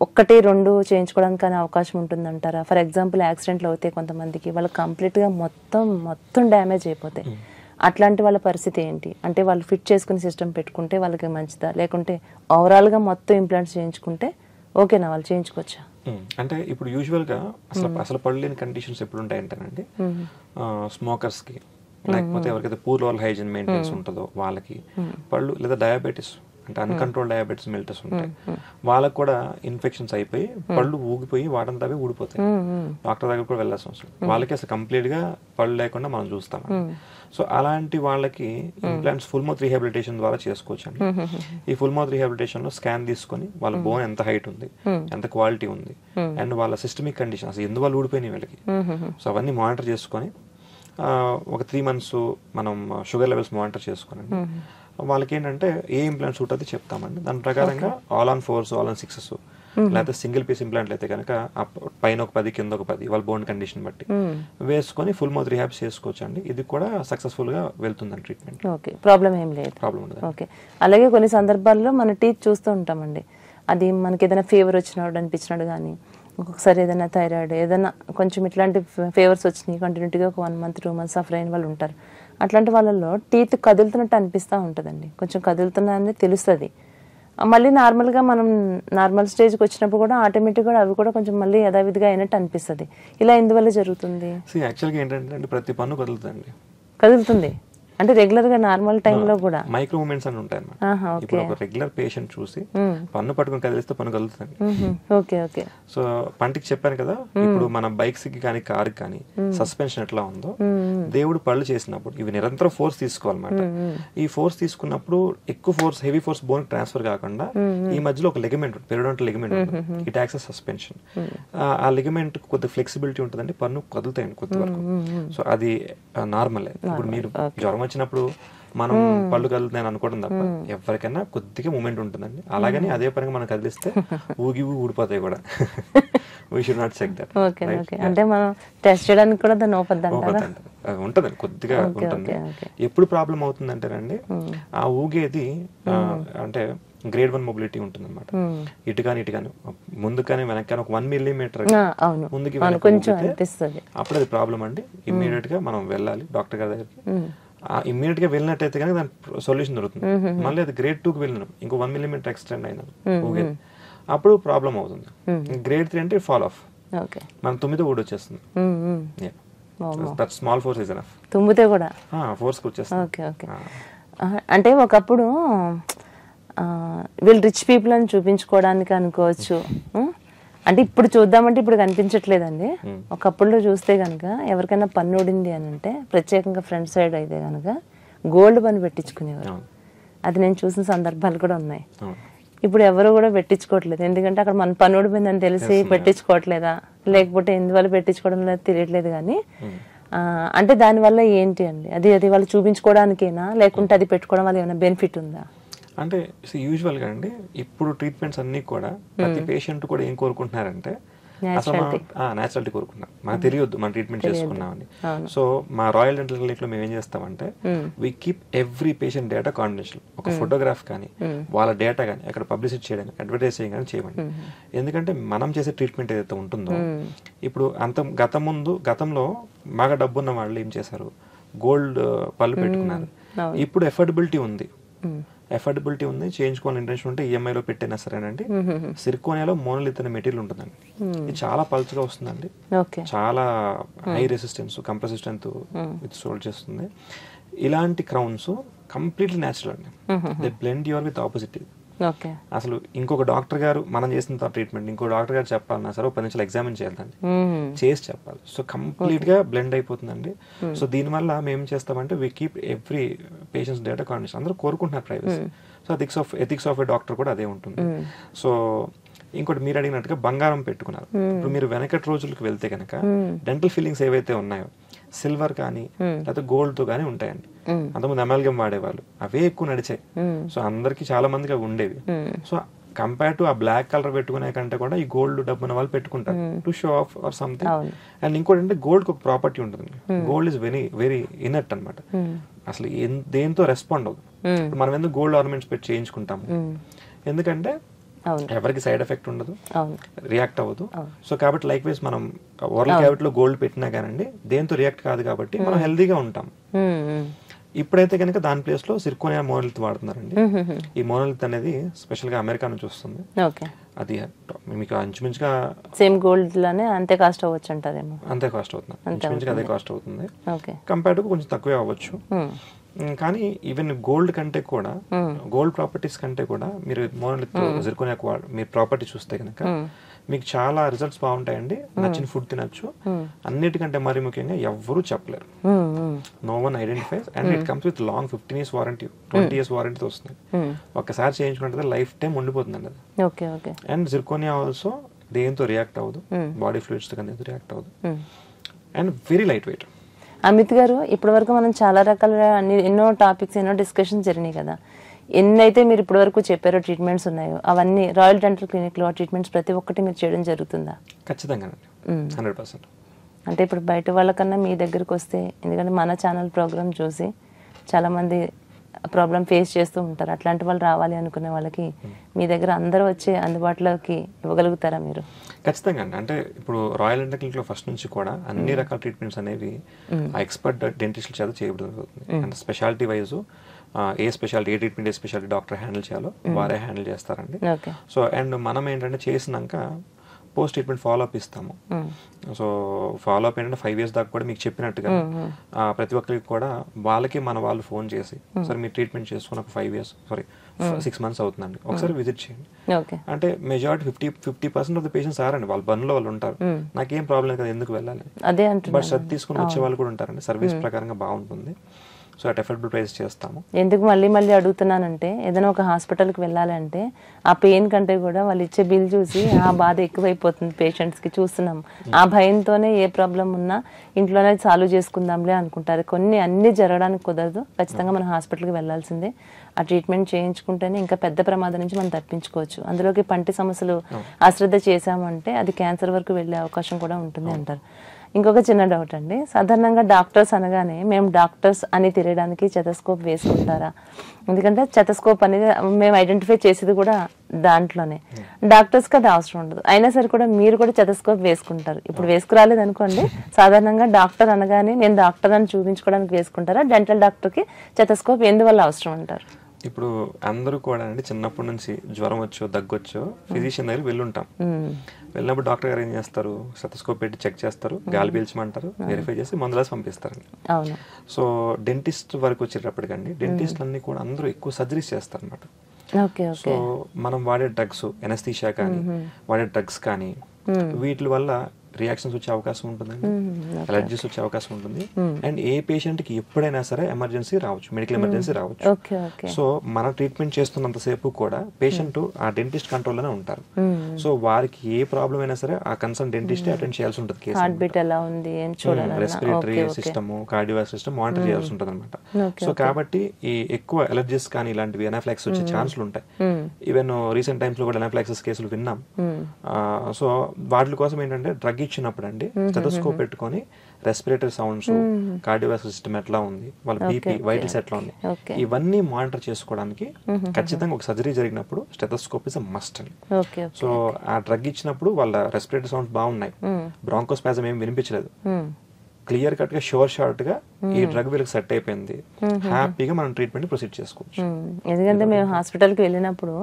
1-2 చేయించుకోవడానికి అవకాశం ఉంటుందంటారా? ఫర్ ఎగ్జాంపుల్ యాక్సిడెంట్లు అవుతాయి కొంతమందికి, వాళ్ళకి కంప్లీట్ గా మొత్తం డ్యామేజ్ అయిపోతాయి. అట్లాంటి వాళ్ళ పరిస్థితి ఏంటి? అంటే వాళ్ళు ఫిట్ చేసుకునే సిస్టమ్ పెట్టుకుంటే వాళ్ళకి మంచిదా, లేకుంటే ఓవరాల్ గా మొత్తం ఇంప్లాంట్స్ చేయించుకుంటే ఓకేనా, వాళ్ళు చేయించుకోవచ్చా? అంటే ఇప్పుడు యూజువల్ గా అసలు పళ్ళు లేని కండిషన్స్ ఎప్పుడు ఉంటాయంటేనండి, స్మోకర్స్ కి, లేకపోతే ఎవరికైతే పూర్ ఓరల్ హైజీన్ మెయింటెనెన్స్ ఉంటుందో వాళ్ళకి, పళ్ళు లేదా డయాబెటీస్ అంటే అన్కంట్రోల్ డయాబెటీస్ మెల్టస్ ఉంటాయి, వాళ్ళకి కూడా ఇన్ఫెక్షన్స్ అయిపోయి పళ్ళు ఊగిపోయి వాటంతా ఊడిపోతాయి. డాక్టర్ దగ్గర కూడా వెళ్ళాల్సిన అవసరం, వాళ్ళకి అసలు కంప్లీట్ గా పళ్ళు లేకుండా మనం చూస్తాం. సో అలాంటి వాళ్ళకి ఇంప్లాంట్స్ ఫుల్ మౌత్ రీహాబిలిటేషన్ ద్వారా చేసుకోవచ్చు అండి. ఈ ఫుల్ మౌత్ రీహాబిలిటేషన్ లో స్కాన్ తీసుకొని వాళ్ళ బోన్ ఎంత హైట్ ఉంది, ఎంత క్వాలిటీ ఉంది, అండ్ వాళ్ళ సిస్టమిక్ కండిషన్ అసలు ఎందువల్ల ఊడిపోయినాయి వీళ్ళకి, సో అవన్నీ మానిటర్ చేసుకొని ఒక 3 months మనం షుగర్ లెవెల్స్ మానిటర్ చేసుకోనండి. వాళ్ళకి ఏంటంటే ఏ ఇంప్లాంట్ సూట్ అయితే చెప్తామండి. దాని ప్రకారంగా all on 4s all on 6s లేకపోతే సింగిల్ పీస్ ఇంప్లాంట్లు అయితే కనుక పైన ఒక 10 కింద ఒక 10 వాళ్ళ బోన్ కండిషన్ బట్టి వేసుకొని ఫుల్ మౌత్ రిహాబ్ చేసుకోవచ్చు అండి. ఇది కూడా సక్సెస్ఫుల్ గా వెళ్తుందండి ట్రీట్మెంట్. ఓకే, ప్రాబ్లం ఏం లేదు. ప్రాబ్లం ఉండదు. ఓకే, అలాగే కొన్ని సందర్భాల్లో మన టీత్ చూస్తూ ఉంటామండి, అది మనకి ఏదైనా ఫీవర్ వచ్చినాడు అనిపించినాడు కానీ, ఒక్కొక్కసారి ఏదైనా థైరాయిడ్ ఏదైనా కొంచెం ఇట్లాంటి ఫీవర్స్ వచ్చినాయి కంటిన్యూటీగా ఒక 1 month 2 months సఫర్ అయిన వాళ్ళు ఉంటారు. అట్లాంటి వాళ్ళలో టీత్ కదులుతున్నట్టు అనిపిస్తూ ఉంటుందండి, కొంచెం కదులుతున్నాయని తెలుస్తుంది. మళ్ళీ నార్మల్గా మనం నార్మల్ స్టేజ్కి వచ్చినప్పుడు కూడా ఆటోమేటిక్గా అవి కూడా కొంచెం మళ్ళీ యథావిధిగా అయినట్టు అనిపిస్తుంది. ఇలా ఎందువల్ల జరుగుతుంది? యాక్చువల్గా ఏంటంటే ప్రతి పన్ను కదులుతుంది అంటే రెగ్యులర్ గా నార్మల్ టైంలో కూడా మైక్రో మూమెంట్స్ అని ఉంటాయి అన్నమాట. ఇప్పుడు ఒక రెగ్యులర్ పేషెంట్ చూసి పన్ను పట్టుకుని కదిలిస్తే పన్ను కదులుతుంది. Okay okay. సో పంటికి చెప్పాను కదా, ఇప్పుడు మన బైక్స్ కి కానీ కార్ కి కానీ సస్పెన్షన్ ఎట్లా ఉందో, దేవుడు పళ్ళు చేసినప్పుడు ఇవి నిరంతరం ఫోర్స్ తీసుకోవాలన్నమాట. ఈ ఫోర్స్ తీసుకున్నప్పుడు ఎక్కువ force heavy force bone transfer కాకుండా ఈ మధ్యలో ఒక లెగమెంట్ పెరిడోంటల్ లెగమెంట్ ఉంటుంది, ఇట్ యాక్ట్స్ యాస్ సస్పెన్షన్. ఆ లెగమెంట్ కొద్ది ఫ్లెక్సిబిలిటీ ఉంటుందండి, పన్ను కదులుతాయండి కొద్ది వరకు. సో అది నార్మల్. ఇప్పుడు మీరు జ్వరం వచ్చినప్పుడు మనం పళ్ళు కదులుతున్నాయని అనుకోవడం తప్ప ఎవరికైనా కొద్దిగా మూమెంట్ ఉంటుందండి. అలాగని అదే పరంగా మనం కదిలిస్తే ఊడిపోతాయి కూడా. We should not check that. Okay okay. అంటే మనం టెస్ట్ చేయడానికి కూడా దాన్ని ఉంటదండి, కొద్దిగా ఉంటుంది. ఎప్పుడు ప్రాబ్లం అవుతుందంటేనండి, ఆ ఊగేది అంటే గ్రేడ్ 1 మొబిలిటీ ఉంటుంది అనమాట. ఇటు కానీ ముందు కానీ వెనక్కి కానీ ఒక 1 millimeter ముందుకి అప్పుడు అది ప్రాబ్లం అండి. ఇమ్మీడియట్ గా మనం వెళ్ళాలి డాక్టర్ గారి దగ్గరికి. ఇమ్మీడియట్ గా వెళ్ళినట్టయితే కానీ దాని సొల్యూషన్ దొరుకుతుంది. మళ్ళీ అది గ్రేడ్ 2కి వెళ్ళినాం, ఇంకో 1 millimeter ఎక్స్టెండ్ అయినా అప్పుడు ప్రాబ్లం అవుతుంది. గ్రేడ్ 3 అంటే ఫాల్ ఆఫ్, మనం తుమ్మితే ఊడి వచ్చేస్తుంది. Small force is enough. తుమ్మితే కూడా ఫోర్స్ వచ్చేస్తుంది. Okay okay. అంటే ఒకప్పుడు వీళ్ళు రిచ్ పీపుల్ అని చూపించుకోవడానికి అనుకోవచ్చు. అంటే ఇప్పుడు చూద్దామంటే ఇప్పుడు కనిపించట్లేదండి. ఒకప్పుడు చూస్తే కనుక ఎవరికైనా పన్ను ఊడింది అని అంటే ప్రత్యేకంగా ఫ్రంట్ సైడ్ అయితే కనుక గోల్డ్ పన్ను పెట్టించుకునేవారు. అది నేను చూసిన సందర్భాలు కూడా ఉన్నాయి. ఇప్పుడు ఎవరు కూడా పెట్టించుకోవట్లేదు, ఎందుకంటే అక్కడ మన పన్ను ఊడిపోయిందని తెలిసి పెట్టించుకోవట్లేదా, లేకపోతే ఎందువల్ల పెట్టించుకోవడం లేదు తెలియట్లేదు. కానీ అంటే దానివల్ల ఏంటి అండి, అది వాళ్ళు చూపించుకోవడానికేనా, లేకుంటే అది పెట్టుకోవడం వల్ల ఏమైనా బెనిఫిట్ ఉందా? అంటే యూజువల్ గా అండి ఇప్పుడు ట్రీట్మెంట్స్ అన్ని కూడా ప్రతి పేషెంట్ కూడా ఏం కోరుకుంటున్నారంటే అసలు నేచురాలిటీ కోరుకుంటున్నాం. మనకు తెలియొద్దు మనం ట్రీట్మెంట్ చేసుకున్నామని. సో మా రాయల్ డెంటల్ క్లినిక్ లో మేము ఏం చేస్తామంటే we keep every patient data confidential. ఒక ఫోటోగ్రాఫ్ కానీ వాళ్ళ డేటా కానీ అక్కడ పబ్లిసిటీ చేయడం అడ్వర్టైజ్ చేయడం కానీ చేయమండి. ఎందుకంటే మనం చేసే ట్రీట్మెంట్ ఏదైతే ఉంటుందో, ఇప్పుడు గతంలో బాగా డబ్బున్న వాళ్ళు ఏం చేశారు, గోల్డ్ పళ్ళు పెట్టుకున్నారు. ఇప్పుడు ఎఫర్డబిలిటీ ఉంది, చేయించుకోవాలని ఇంటెన్షన్ ఉంటే ఈఎంఐలో పెట్టైనా సరేనండి. సిర్కోనియాలో మోనోలిత్ అనే మెటీరియల్ ఉంటుందండి. ఇది చాలా పల్చగా వస్తుందండి, చాలా high resistance compressive strength with sold చేస్తుంది. ఇలాంటి క్రౌన్స్ కంప్లీట్లీ న్యాచురల్ అండి. They blend your with opposite. అసలు ఇంకొక డాక్టర్ గారు మనం చేసిన ట్రీట్మెంట్ ఇంకో డాక్టర్ గారు చెప్పాలన్నా సరే 10 నిమిషాలు ఎగ్జామిన్ చేయాలండి, చేసి చెప్పాలి. సో కంప్లీట్ గా బ్లెండ్ అయిపోతుందండి. సో దీనివల్ల మేము ఏం చేస్తామంటే we keep every patients data confidence. అందరూ కోరుకుంటున్నారు privacy. So ethics of a doctor కూడా అదే ఉంటుంది. సో ఇంకోటి మీరు అడిగినట్టుగా బంగారం పెట్టుకున్నారు. ఇప్పుడు మీరు వెనకటి రోజులకు వెళ్తే కనుక డెంటల్ ఫిల్లింగ్స్ ఏవైతే ఉన్నాయో సిల్వర్ కానీ లేకపోతే గోల్డ్ తో కానీ ఉంటాయండి. అంతకుముందు అమాల్గమ్ వాడేవాళ్ళు, అవే ఎక్కువ నడిచాయి. సో అందరికి చాలా మందికి అవి ఉండేవి. సో కంపేర్ టు ఆ బ్లాక్ కలర్ పెట్టుకునే కంటే కూడా ఈ గోల్డ్ డబ్బున్న వాళ్ళు పెట్టుకుంటారు to show off or something. And ఇంకోటి అంటే గోల్డ్ ఒక ప్రాపర్టీ ఉంటుంది, gold is very very inert అనమాట. అసలు దేంతో రెస్పాండ్ అవ్వదు. మనం ఎందుకు గోల్డ్ ఆర్నమెంట్స్ పెట్టి చేయించుకుంటాము, ఎందుకంటే ఎవరికి సైడ్ ఎఫెక్ట్ ఉండదు, రియాక్ట్ అవ్వదు. సో కాబట్టి లైక్ వైజ్ మనం ఓరల్ క్యావిటీలో గోల్డ్ పెట్టినా కానండి దేంతో రియాక్ట్ కాదు, కాబట్టి మనం హెల్దీగా ఉంటాం. ఇప్పుడైతే కనుక దాని ప్లేస్ లో సిర్కోనియా మోనోలిత్ వాడుతున్నారండి. ఈ మోనోలిత్ అనేది స్పెషల్ గా అమెరికా నుంచి వస్తుంది. అది మీకు అంచుమించుగా సేమ్ గోల్డ్ లానే అంతే కాస్ట్ అవ్వచ్చు అంటారేమో. అంతే కాస్ట్ అవుతుంది, అంచుమించుగా అదే కాస్ట్ అవుతుంది. కంపేర్ టు కొంచెం తక్కువే అవ్వచ్చు. కానీ ఈవెన్ గోల్డ్ కంటే కూడా, గోల్డ్ ప్రాపర్టీస్ కంటే కూడా మీరు మోనోలిత్ సిర్కోనియా మీరు ప్రాపర్టీ చూస్తే కనుక మీకు చాలా రిజల్ట్స్ బాగుంటాయండి. నచ్చిన ఫుడ్ తినచ్చు. అన్నిటికంటే మరి ముఖ్యంగా ఎవ్వరూ చెప్పలేరు, no one identifies. And it comes with long 15 years warranty, 20 years వారంటీతో వస్తుంది. ఒక్కసారి చేయించుకుంటే లైఫ్ టైం ఉండిపోతుందండి అది. అండ్ సిర్కోనియా ఆల్సో దేంతో రియాక్ట్ అవ్వదు, బాడీ ఫ్లూయిడ్స్ తో దేంతో రియాక్ట్ అవ్వదు. And very light weight. Amit గారు, ఇప్పటి వరకు మనం చాలా రకాల ఎన్నో టాపిక్స్, ఎన్నో డిస్కషన్స్ జరిగినాయి కదా. ఎన్నైతే మీరు ఇప్పటి వరకు చెప్పారో ట్రీట్మెంట్స్ ఉన్నాయో అవన్నీ రాయల్ డెంటల్ క్లినిక్ లో ట్రీట్మెంట్స్ ప్రతి ఒక్కటి మీరు చేయడం జరుగుతుందా? ఖచ్చితంగా 100%. అంటే ఇప్పుడు బయట వాళ్ళకన్నా మీ దగ్గరకు వస్తే, ఎందుకంటే మన ఛానల్ ప్రోగ్రామ్ చూసి చాలా మంది ప్రాబ్లం ఫేస్ చేస్తూ ఉంటారు, అట్లాంటి వాళ్ళు రావాలి అనుకునే వాళ్ళకి మీ దగ్గర అందరూ వచ్చి అందుబాటులోకి ఇవ్వగలుగుతారా మీరు? ఖచ్చితంగా అండి. అంటే ఇప్పుడు రాయల్ డెంటల్ క్లినిక్ లో ఫస్ట్ నుంచి కూడా అన్ని రకాల ట్రీట్మెంట్స్ అనేవి ఆ ఎక్స్పర్ట్ డెంటిస్టుల చేత చేయబడి జరుగుతుంది. అంటే స్పెషాలిటీ వైజ్ ఏ స్పెషాలిటీ, ఏ ట్రీట్మెంట్, ఏ స్పెషాలిటీ డాక్టర్ హ్యాండిల్ చేయాలో వారే హ్యాండిల్ చేస్తారండి. సో అండ్ మనం ఏంటంటే చేసినాక పోస్ట్ ట్రీట్మెంట్ ఫాలో అప్ ఇస్తాము. సో ఫాలో అప్ ఏంటంటే 5 years దాకా కూడా మీకు చెప్పినట్టుగా ప్రతి ఒక్కరికి కూడా వాళ్ళకి మన వాళ్ళు ఫోన్ చేసి సరే మీరు ట్రీట్మెంట్ చేసుకుని ఒక 6 months అవుతుందండి, ఒకసారి విజిట్ చేయండి. అంటే మెజారిటీ 50% ఆఫ్ ద పేషెంట్స్ ఆరండి వాళ్ళ పనిలో వాళ్ళు ఉంటారు, నాకేం ప్రాబ్లం లేదు కదా ఎందుకు వెళ్ళాలి, బట్ శ్రద్ధ తీసుకుని వచ్చే వాళ్ళు కూడా ఉంటారండి. సర్వీస్ ప్రకారంగా బాగుంటుంది. సో అట్ అఫోర్డబుల్ ప్రైస్ చేస్తాము. ఎందుకు మళ్ళీ అడుగుతున్నానంటే, ఏదైనా ఒక హాస్పిటల్కి వెళ్ళాలంటే ఆ పెయిన్ కంటే కూడా వాళ్ళు ఇచ్చే బిల్ చూసి ఆ బాధ ఎక్కువైపోతుంది పేషెంట్స్కి, చూస్తున్నాం. ఆ భయంతోనే ఏ ప్రాబ్లం ఉన్నా ఇంట్లోనే సాల్వ్ చేసుకుందాంలే అనుకుంటారు. అన్ని జరగడానికి కుదరదు, ఖచ్చితంగా మనం హాస్పిటల్కి వెళ్ళాల్సిందే. ఆ ట్రీట్మెంట్ చేయించుకుంటేనే ఇంకా పెద్ద ప్రమాదం నుంచి మనం తప్పించుకోవచ్చు. అందులోకి పంటి సమస్యలు అశ్రద్ధ చేశామంటే అది క్యాన్సర్ వరకు వెళ్ళే అవకాశం కూడా ఉంటుంది అంటారు. ఇంకొక చిన్న డౌట్ అండి, సాధారణంగా డాక్టర్స్ అనగానే మేము డాక్టర్స్ అని తిరగడానికి స్టెతస్కోప్ వేసుకుంటారా? ఎందుకంటే స్టెతస్కోప్ అనేది మేము ఐడెంటిఫై చేసేది కూడా దాంట్లోనే. డాక్టర్స్కి అది అవసరం ఉండదు, అయినా సరే కూడా మీరు కూడా స్టెతస్కోప్ వేసుకుంటారు. ఇప్పుడు వేసుకురాలేదు అనుకోండి, సాధారణంగా డాక్టర్ అనగానే నేను డాక్టర్ అని చూపించుకోవడానికి వేసుకుంటారా? డెంటల్ డాక్టర్కి స్టెతస్కోప్ ఎందువల్ల అవసరం అంటారు? ఇప్పుడు అందరూ కూడా అండి చిన్నప్పటి నుంచి జ్వరం వచ్చో దగ్గొచ్చో ఫిజిషియన్ దగ్గర వెళ్ళుంటాం. వెళ్ళినప్పుడు డాక్టర్ గారు ఏం చేస్తారు, స్టెతస్కోప్ పెట్టి చెక్ చేస్తారు, గాలి పీల్చమంటారు, వెరిఫై చేసి మందులు రాసి పంపిస్తారండి. సో డెంటిస్ట్ వరకు వచ్చేటప్పటికండి డెంటిస్ట్ అన్ని కూడా అందరూ ఎక్కువ సర్జరీస్ చేస్తారు అనమాట. సో మనం వాడే డ్రగ్స్, ఎనస్థీషియా కానీ వాడే డ్రగ్స్ కానీ వీటి వల్ల రియాక్షన్స్ వచ్చే అవకాశం ఉంటుందండి, అలర్జీస్ వచ్చే అవకాశం ఉంటుంది. అండ్ ఏ పేషెంట్ కి ఎప్పుడైనా సరే ఎమర్జెన్సీ రావచ్చు, మెడికల్ ఎమర్జెన్సీ రావచ్చు. సో మన ట్రీట్మెంట్ చేస్తున్నంత సేపు కూడా పేషెంట్ ఆ డెంటిస్ట్ కంట్రోల్ లోనే ఉంటారు. సో వారికి ఏ ప్రాబ్లం అయినా సరే ఆ కన్సర్న్ డెంటిస్ట్ అటెండ్ చేయాల్సి ఉంటుంది. Respiratory system, cardiovascular system monitor చేయాల్సి ఉంటుంది అనమాట. సో కాబట్టి ఈ ఎక్కువ అలర్జీస్ కానీ ఇలాంటివి ఎనాఫ్లాక్సిస్ వచ్చే ఛాన్సులు ఉంటాయి. ఈవెన్ రీసెంట్ టైమ్స్ లో కూడా ఎనాఫ్లాక్సిస్ కేసులు విన్నాం. సో వాటి కోసం ఏంటంటే డ్రగ్ ఇచ్చినప్పుడు అండి స్టెతస్కోప్ పెట్టుకొని రెస్పిరేటరీ సౌండ్స్, కార్డియోవాస్కులర్ సిస్టమ్ ఎట్లా ఉంది, వాళ్ళ బీపీ, వైటల్స్ ఎట్లా ఉంది, ఇవన్నీ మానిటర్ చేసుకోవడానికి ఖచ్చితంగా ఒక సర్జరీ జరిగినప్పుడు స్టెతస్కోప్ ఇస్ అ మస్ట్ అండి. సో ఆ డ్రగ్ ఇచ్చినప్పుడు వాళ్ళ రెస్పిరేటరీ సౌండ్స్ బాగున్నాయి, బ్రాంకోస్పాజం ఏం వినిపించలేదు, క్లియర్ కట్ గా షోర్ షార్ట్ గా ఈ డ్రగ్ వీళ్ళకి సెట్ అయిపోయింది, హ్యాపీగా మనం ట్రీట్మెంట్ ప్రొసీడ్ చేసుకోవచ్చు. ఎందుకంటే మేము హాస్పిటల్కి వెళ్ళినప్పుడు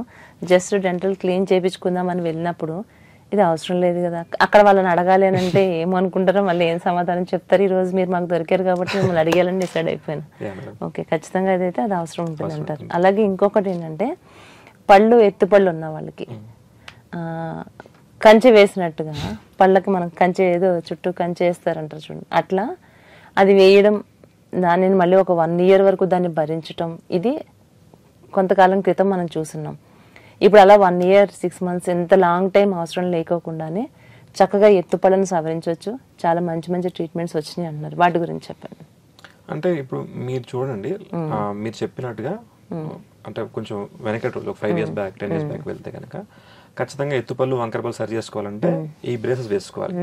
జస్ట్ డెంటల్ క్లీన్ చేయించుకుందామని వెళ్ళినప్పుడు ఇది అవసరం లేదు కదా, అక్కడ వాళ్ళని అడగాలి అని అంటే ఏమనుకుంటారో, మళ్ళీ ఏం సమాధానం చెప్తారు. ఈ రోజు మీరు మాకు దొరికారు కాబట్టి మిమ్మల్ని అడిగేయాలని డిసైడ్ అయిపోయాను. ఓకే, ఖచ్చితంగా అదైతే అది అవసరం ఉంటుంది అంటారు. అలాగే ఇంకొకటి ఏంటంటే ఎత్తుపళ్ళు ఉన్న వాళ్ళకి కంచె వేసినట్టుగా పళ్ళకి మనం కంచె ఏదో చుట్టూ కంచె వేస్తారంటారు చూడండి, అట్లా అది వేయడం, దానిని మళ్ళీ ఒక 1 year వరకు దాన్ని భరించటం, ఇది కొంతకాలం క్రితం మనం చూస్తున్నాం. ఇప్పుడు అలా 1 year 6 months ఎంత లాంగ్ టైం అవసరం లేకోకుండానే చక్కగా ఎత్తుపళ్ళను సవరించవచ్చు, చాలా మంచి ట్రీట్మెంట్స్ వచ్చినాయి అంటున్నారు. వాటి గురించి చెప్పండి. అంటే ఇప్పుడు మీరు చూడండి, మీరు చెప్పినట్టుగా అంటే కొంచెం వెనకటి రోజు 5 years బ్యాక్ 10 years బ్యాక్ వెళ్తే కనుక ఖచ్చితంగా ఎత్తుపళ్ళు, వంకరపళ్ళు సరి చేసుకోవాలంటే ఈ బ్రేసెస్ వేసుకోవాలి.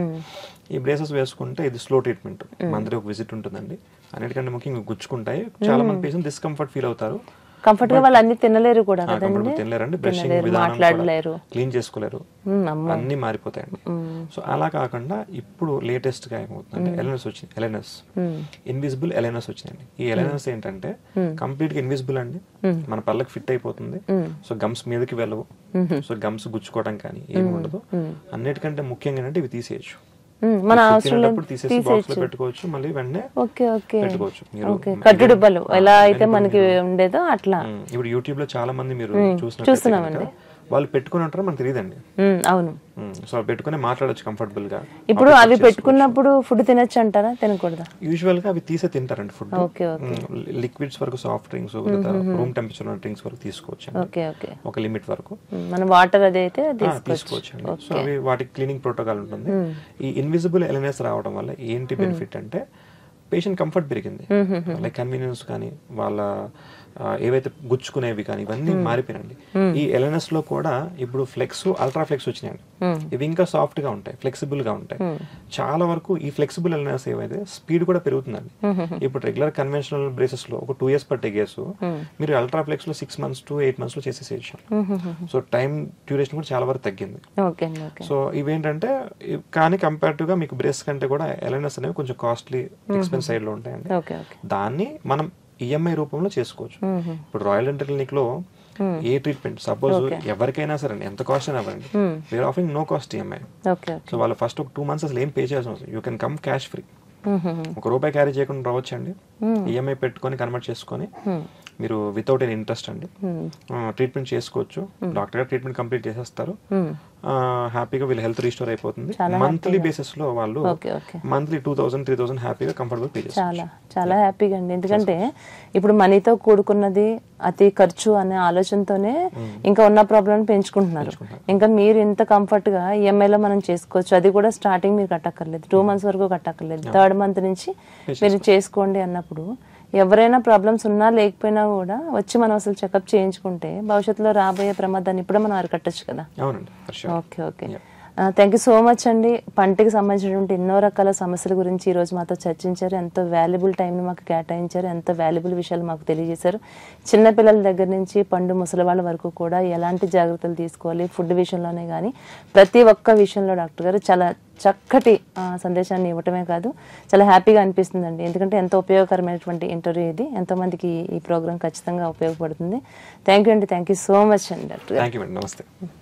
ఈ బ్రేసెస్ వేసుకుంటే ఇది స్లో ట్రీట్మెంట్, మంత్లీ ఒక విజిట్ ఉంటుందండి. అన్నిటికంటే ముఖ్యంగా గుచ్చుకుంటాయి, చాలా మంది పేషెంట్ డిస్కంఫర్ట్ ఫీల్ అవుతారు, కంఫర్ట్ గా వాళ్ళు అన్ని తినలేరు కూడా, తినలేరండి, బ్రషింగ్ విధానం క్లీన్ చేసుకోలేరు, అన్ని మారిపోతాయండి. సో అలా కాకుండా ఇప్పుడు లేటెస్ట్ గా ఏమవుతుందంటే ఎలైనర్స్ వచ్చినాయి, ఇన్విజిబుల్ ఎలైనర్స్ వచ్చినాయండి. ఈ ఎలైనర్స్ ఏంటంటే కంప్లీట్ గా ఇన్విజిబుల్ అండి, మన పళ్ళకి ఫిట్ అయిపోతుంది. సో గమ్స్ మీదకి వెళ్ళవు, సో గమ్స్ గుచ్చుకోవడం కానీ ఏమి ఉండదు. అన్నిటికంటే ముఖ్యంగా ఏంటంటే ఇవి తీసేయచ్చు, మన అవసరం తీసేసి బాక్స్ లో పెట్టుకోవచ్చు, మళ్ళీ వెంటనే పెట్టుకోవచ్చు. కట్టుడుబ్బలు ఎలా అయితే మనకి ఉండేదో అట్లా. ఇప్పుడు యూట్యూబ్ లో చాలా మంది మీరు చూస్తున్నామండి, వాళ్ళు పెట్టుకుని ఉంటారో మనకు తెలియదండి. అవును, సో పెట్టుకుని మాట్లాడచ్చు కంఫర్టబుల్ గా. ఇప్పుడు అవి పెట్టుకున్నప్పుడు ఫుడ్ తినొచ్చు అంటారా, తినకూడదా? యూజువల్ గా అవి తీసే తింటారండి ఫుడ్. లిక్విడ్స్ వరకు, soft drinks, room temperature drinks వరకు తీసుకోవచ్చు, ఒక లిమిట్ వరకు. మన వాటర్ అది అయితే తీసుకోవచ్చు అండి. సో అవి వాటికి క్లీనింగ్ ప్రోటోకాల్ ఉంటుంది. ఈ ఇన్విజిబుల్ ఎలైనర్స్ రావడం వల్ల ఏంటి బెనిఫిట్ అంటే పేషెంట్ కంఫర్ట్ పెరిగింది, లైక్ కన్వీనియన్స్ కానీ వాళ్ళ ఏవైతే గుచ్చుకునేవి కానీ ఇవన్నీ మారిపోయినండి. ఈ ఎల్ఎన్ఎస్ లో కూడా ఇప్పుడు ఫ్లెక్స్, అల్ట్రా ఫ్లెక్స్ వచ్చినాయండి. ఇవి ఇంకా సాఫ్ట్ గా ఉంటాయి, ఫ్లెక్సిబుల్ గా ఉంటాయి. చాలా వరకు ఈ ఫ్లెక్సిబుల్ ఎల్ఎన్ఎస్ ఏవైతే స్పీడ్ కూడా పెరుగుతుందండి. ఇప్పుడు రెగ్యులర్ కన్వెన్షనల్ బ్రేసెస్ లో ఒక 2 years పట్టే కేసు మీరు అల్ట్రా ఫ్లెక్స్ లో 6 months to 8 months లో చేసేసేయచ్చు. సో టైం డ్యూరేషన్ కూడా చాలా వరకు తగ్గింది. సో ఇవేంటంటే కానీ కంపారిటివ్ గా మీకు బ్రేస్ కంటే కూడా ఎల్ఎన్ఎస్ అనేవి కొంచెం కాస్ట్లీ, ఎక్స్పెన్స్ సైడ్ లో ఉంటాయండి. దాన్ని మనం ఈఎంఐ రూపంలో చేసుకోవచ్చు. ఇప్పుడు రాయల్ డెంటల్ క్లినిక్ లో ఏ ట్రీట్మెంట్ సపోజ్ ఎవరికైనా సరే ఎంత కాస్ట్ అయినా అవ్వండి, we're offering no cost EMI. So వాళ్ళు ఫస్ట్ ఒక 2 months అసలు ఏం పే చేయాల్సిన అవసరం, you can come cash free. ₹1 carry చేయకుండా రావచ్చు అండి. ఈఎంఐ పెట్టుకొని కన్వర్ట్ చేసుకొని మీరు వితౌట్ ఎనీ ఇంట్రెస్ట్ అండి ట్రీట్మెంట్ చేసుకోవచ్చు. డాక్టర్ గారు ట్రీట్మెంట్ కంప్లీట్ చేసేస్తారు, హ్యాపీగా వీళ్ళ హెల్త్ రీస్టోర్ అయిపోతుంది. మంత్లీ బేసిస్ లో వాళ్ళు మంత్లీ 2000-3000 హ్యాపీగా కంఫర్టబుల్ పే చేస్తారు. చాలా హ్యాపీగా అండి. ఎందుకంటే ఇప్పుడు మనీతో కూడుకున్నది అతి ఖర్చు అనే ఆలోచనతోనే ఇంకా ఉన్న ప్రాబ్లం పెంచుకుంటున్నారు. ఇంకా మీరు ఇంత కంఫర్ట్ గా ఈఎంఐలో మనం చేసుకోవచ్చు. అది కూడా స్టార్టింగ్ మీరు కట్టక్కర్లేదు, 2 months వరకు కట్టక్కర్లేదు, 3rd month నుంచి మీరు చేసుకోండి అన్నప్పుడు ఎవరైనా ప్రాబ్లమ్స్ ఉన్నా లేకపోయినా కూడా వచ్చి మనం అసలు చెకప్ చేయించుకుంటే భవిష్యత్తులో రాబోయే ప్రమాదాన్ని ఇప్పుడు మనం అరికట్టచ్చు కదా. Okay okay, thank you so much అండి. పంటికి సంబంధించినటువంటి ఎన్నో రకాల సమస్యల గురించి ఈరోజు మాతో చర్చించారు. ఎంతో వాల్యుబుల్ టైంని మాకు కేటాయించారు, ఎంతో వాల్యుబుల్ విషయాలు మాకు తెలియజేశారు. చిన్నపిల్లల దగ్గర నుంచి పండు ముసలి వాళ్ళ వరకు కూడా ఎలాంటి జాగ్రత్తలు తీసుకోవాలి ఫుడ్ విషయంలోనే కానీ ప్రతి ఒక్క విషయంలో డాక్టర్ గారు చాలా చక్కటి సందేశాన్ని ఇవ్వటమే కాదు చాలా హ్యాపీగా అనిపిస్తుందండి. ఎందుకంటే ఎంతో ఉపయోగకరమైనటువంటి ఇంటర్వ్యూ ఇది, ఎంతోమందికి ఈ ప్రోగ్రామ్ ఖచ్చితంగా ఉపయోగపడుతుంది. థ్యాంక్ యూ అండి, థ్యాంక్ యూ సో మచ్ అండి డాక్టర్ గారు. నమస్తే.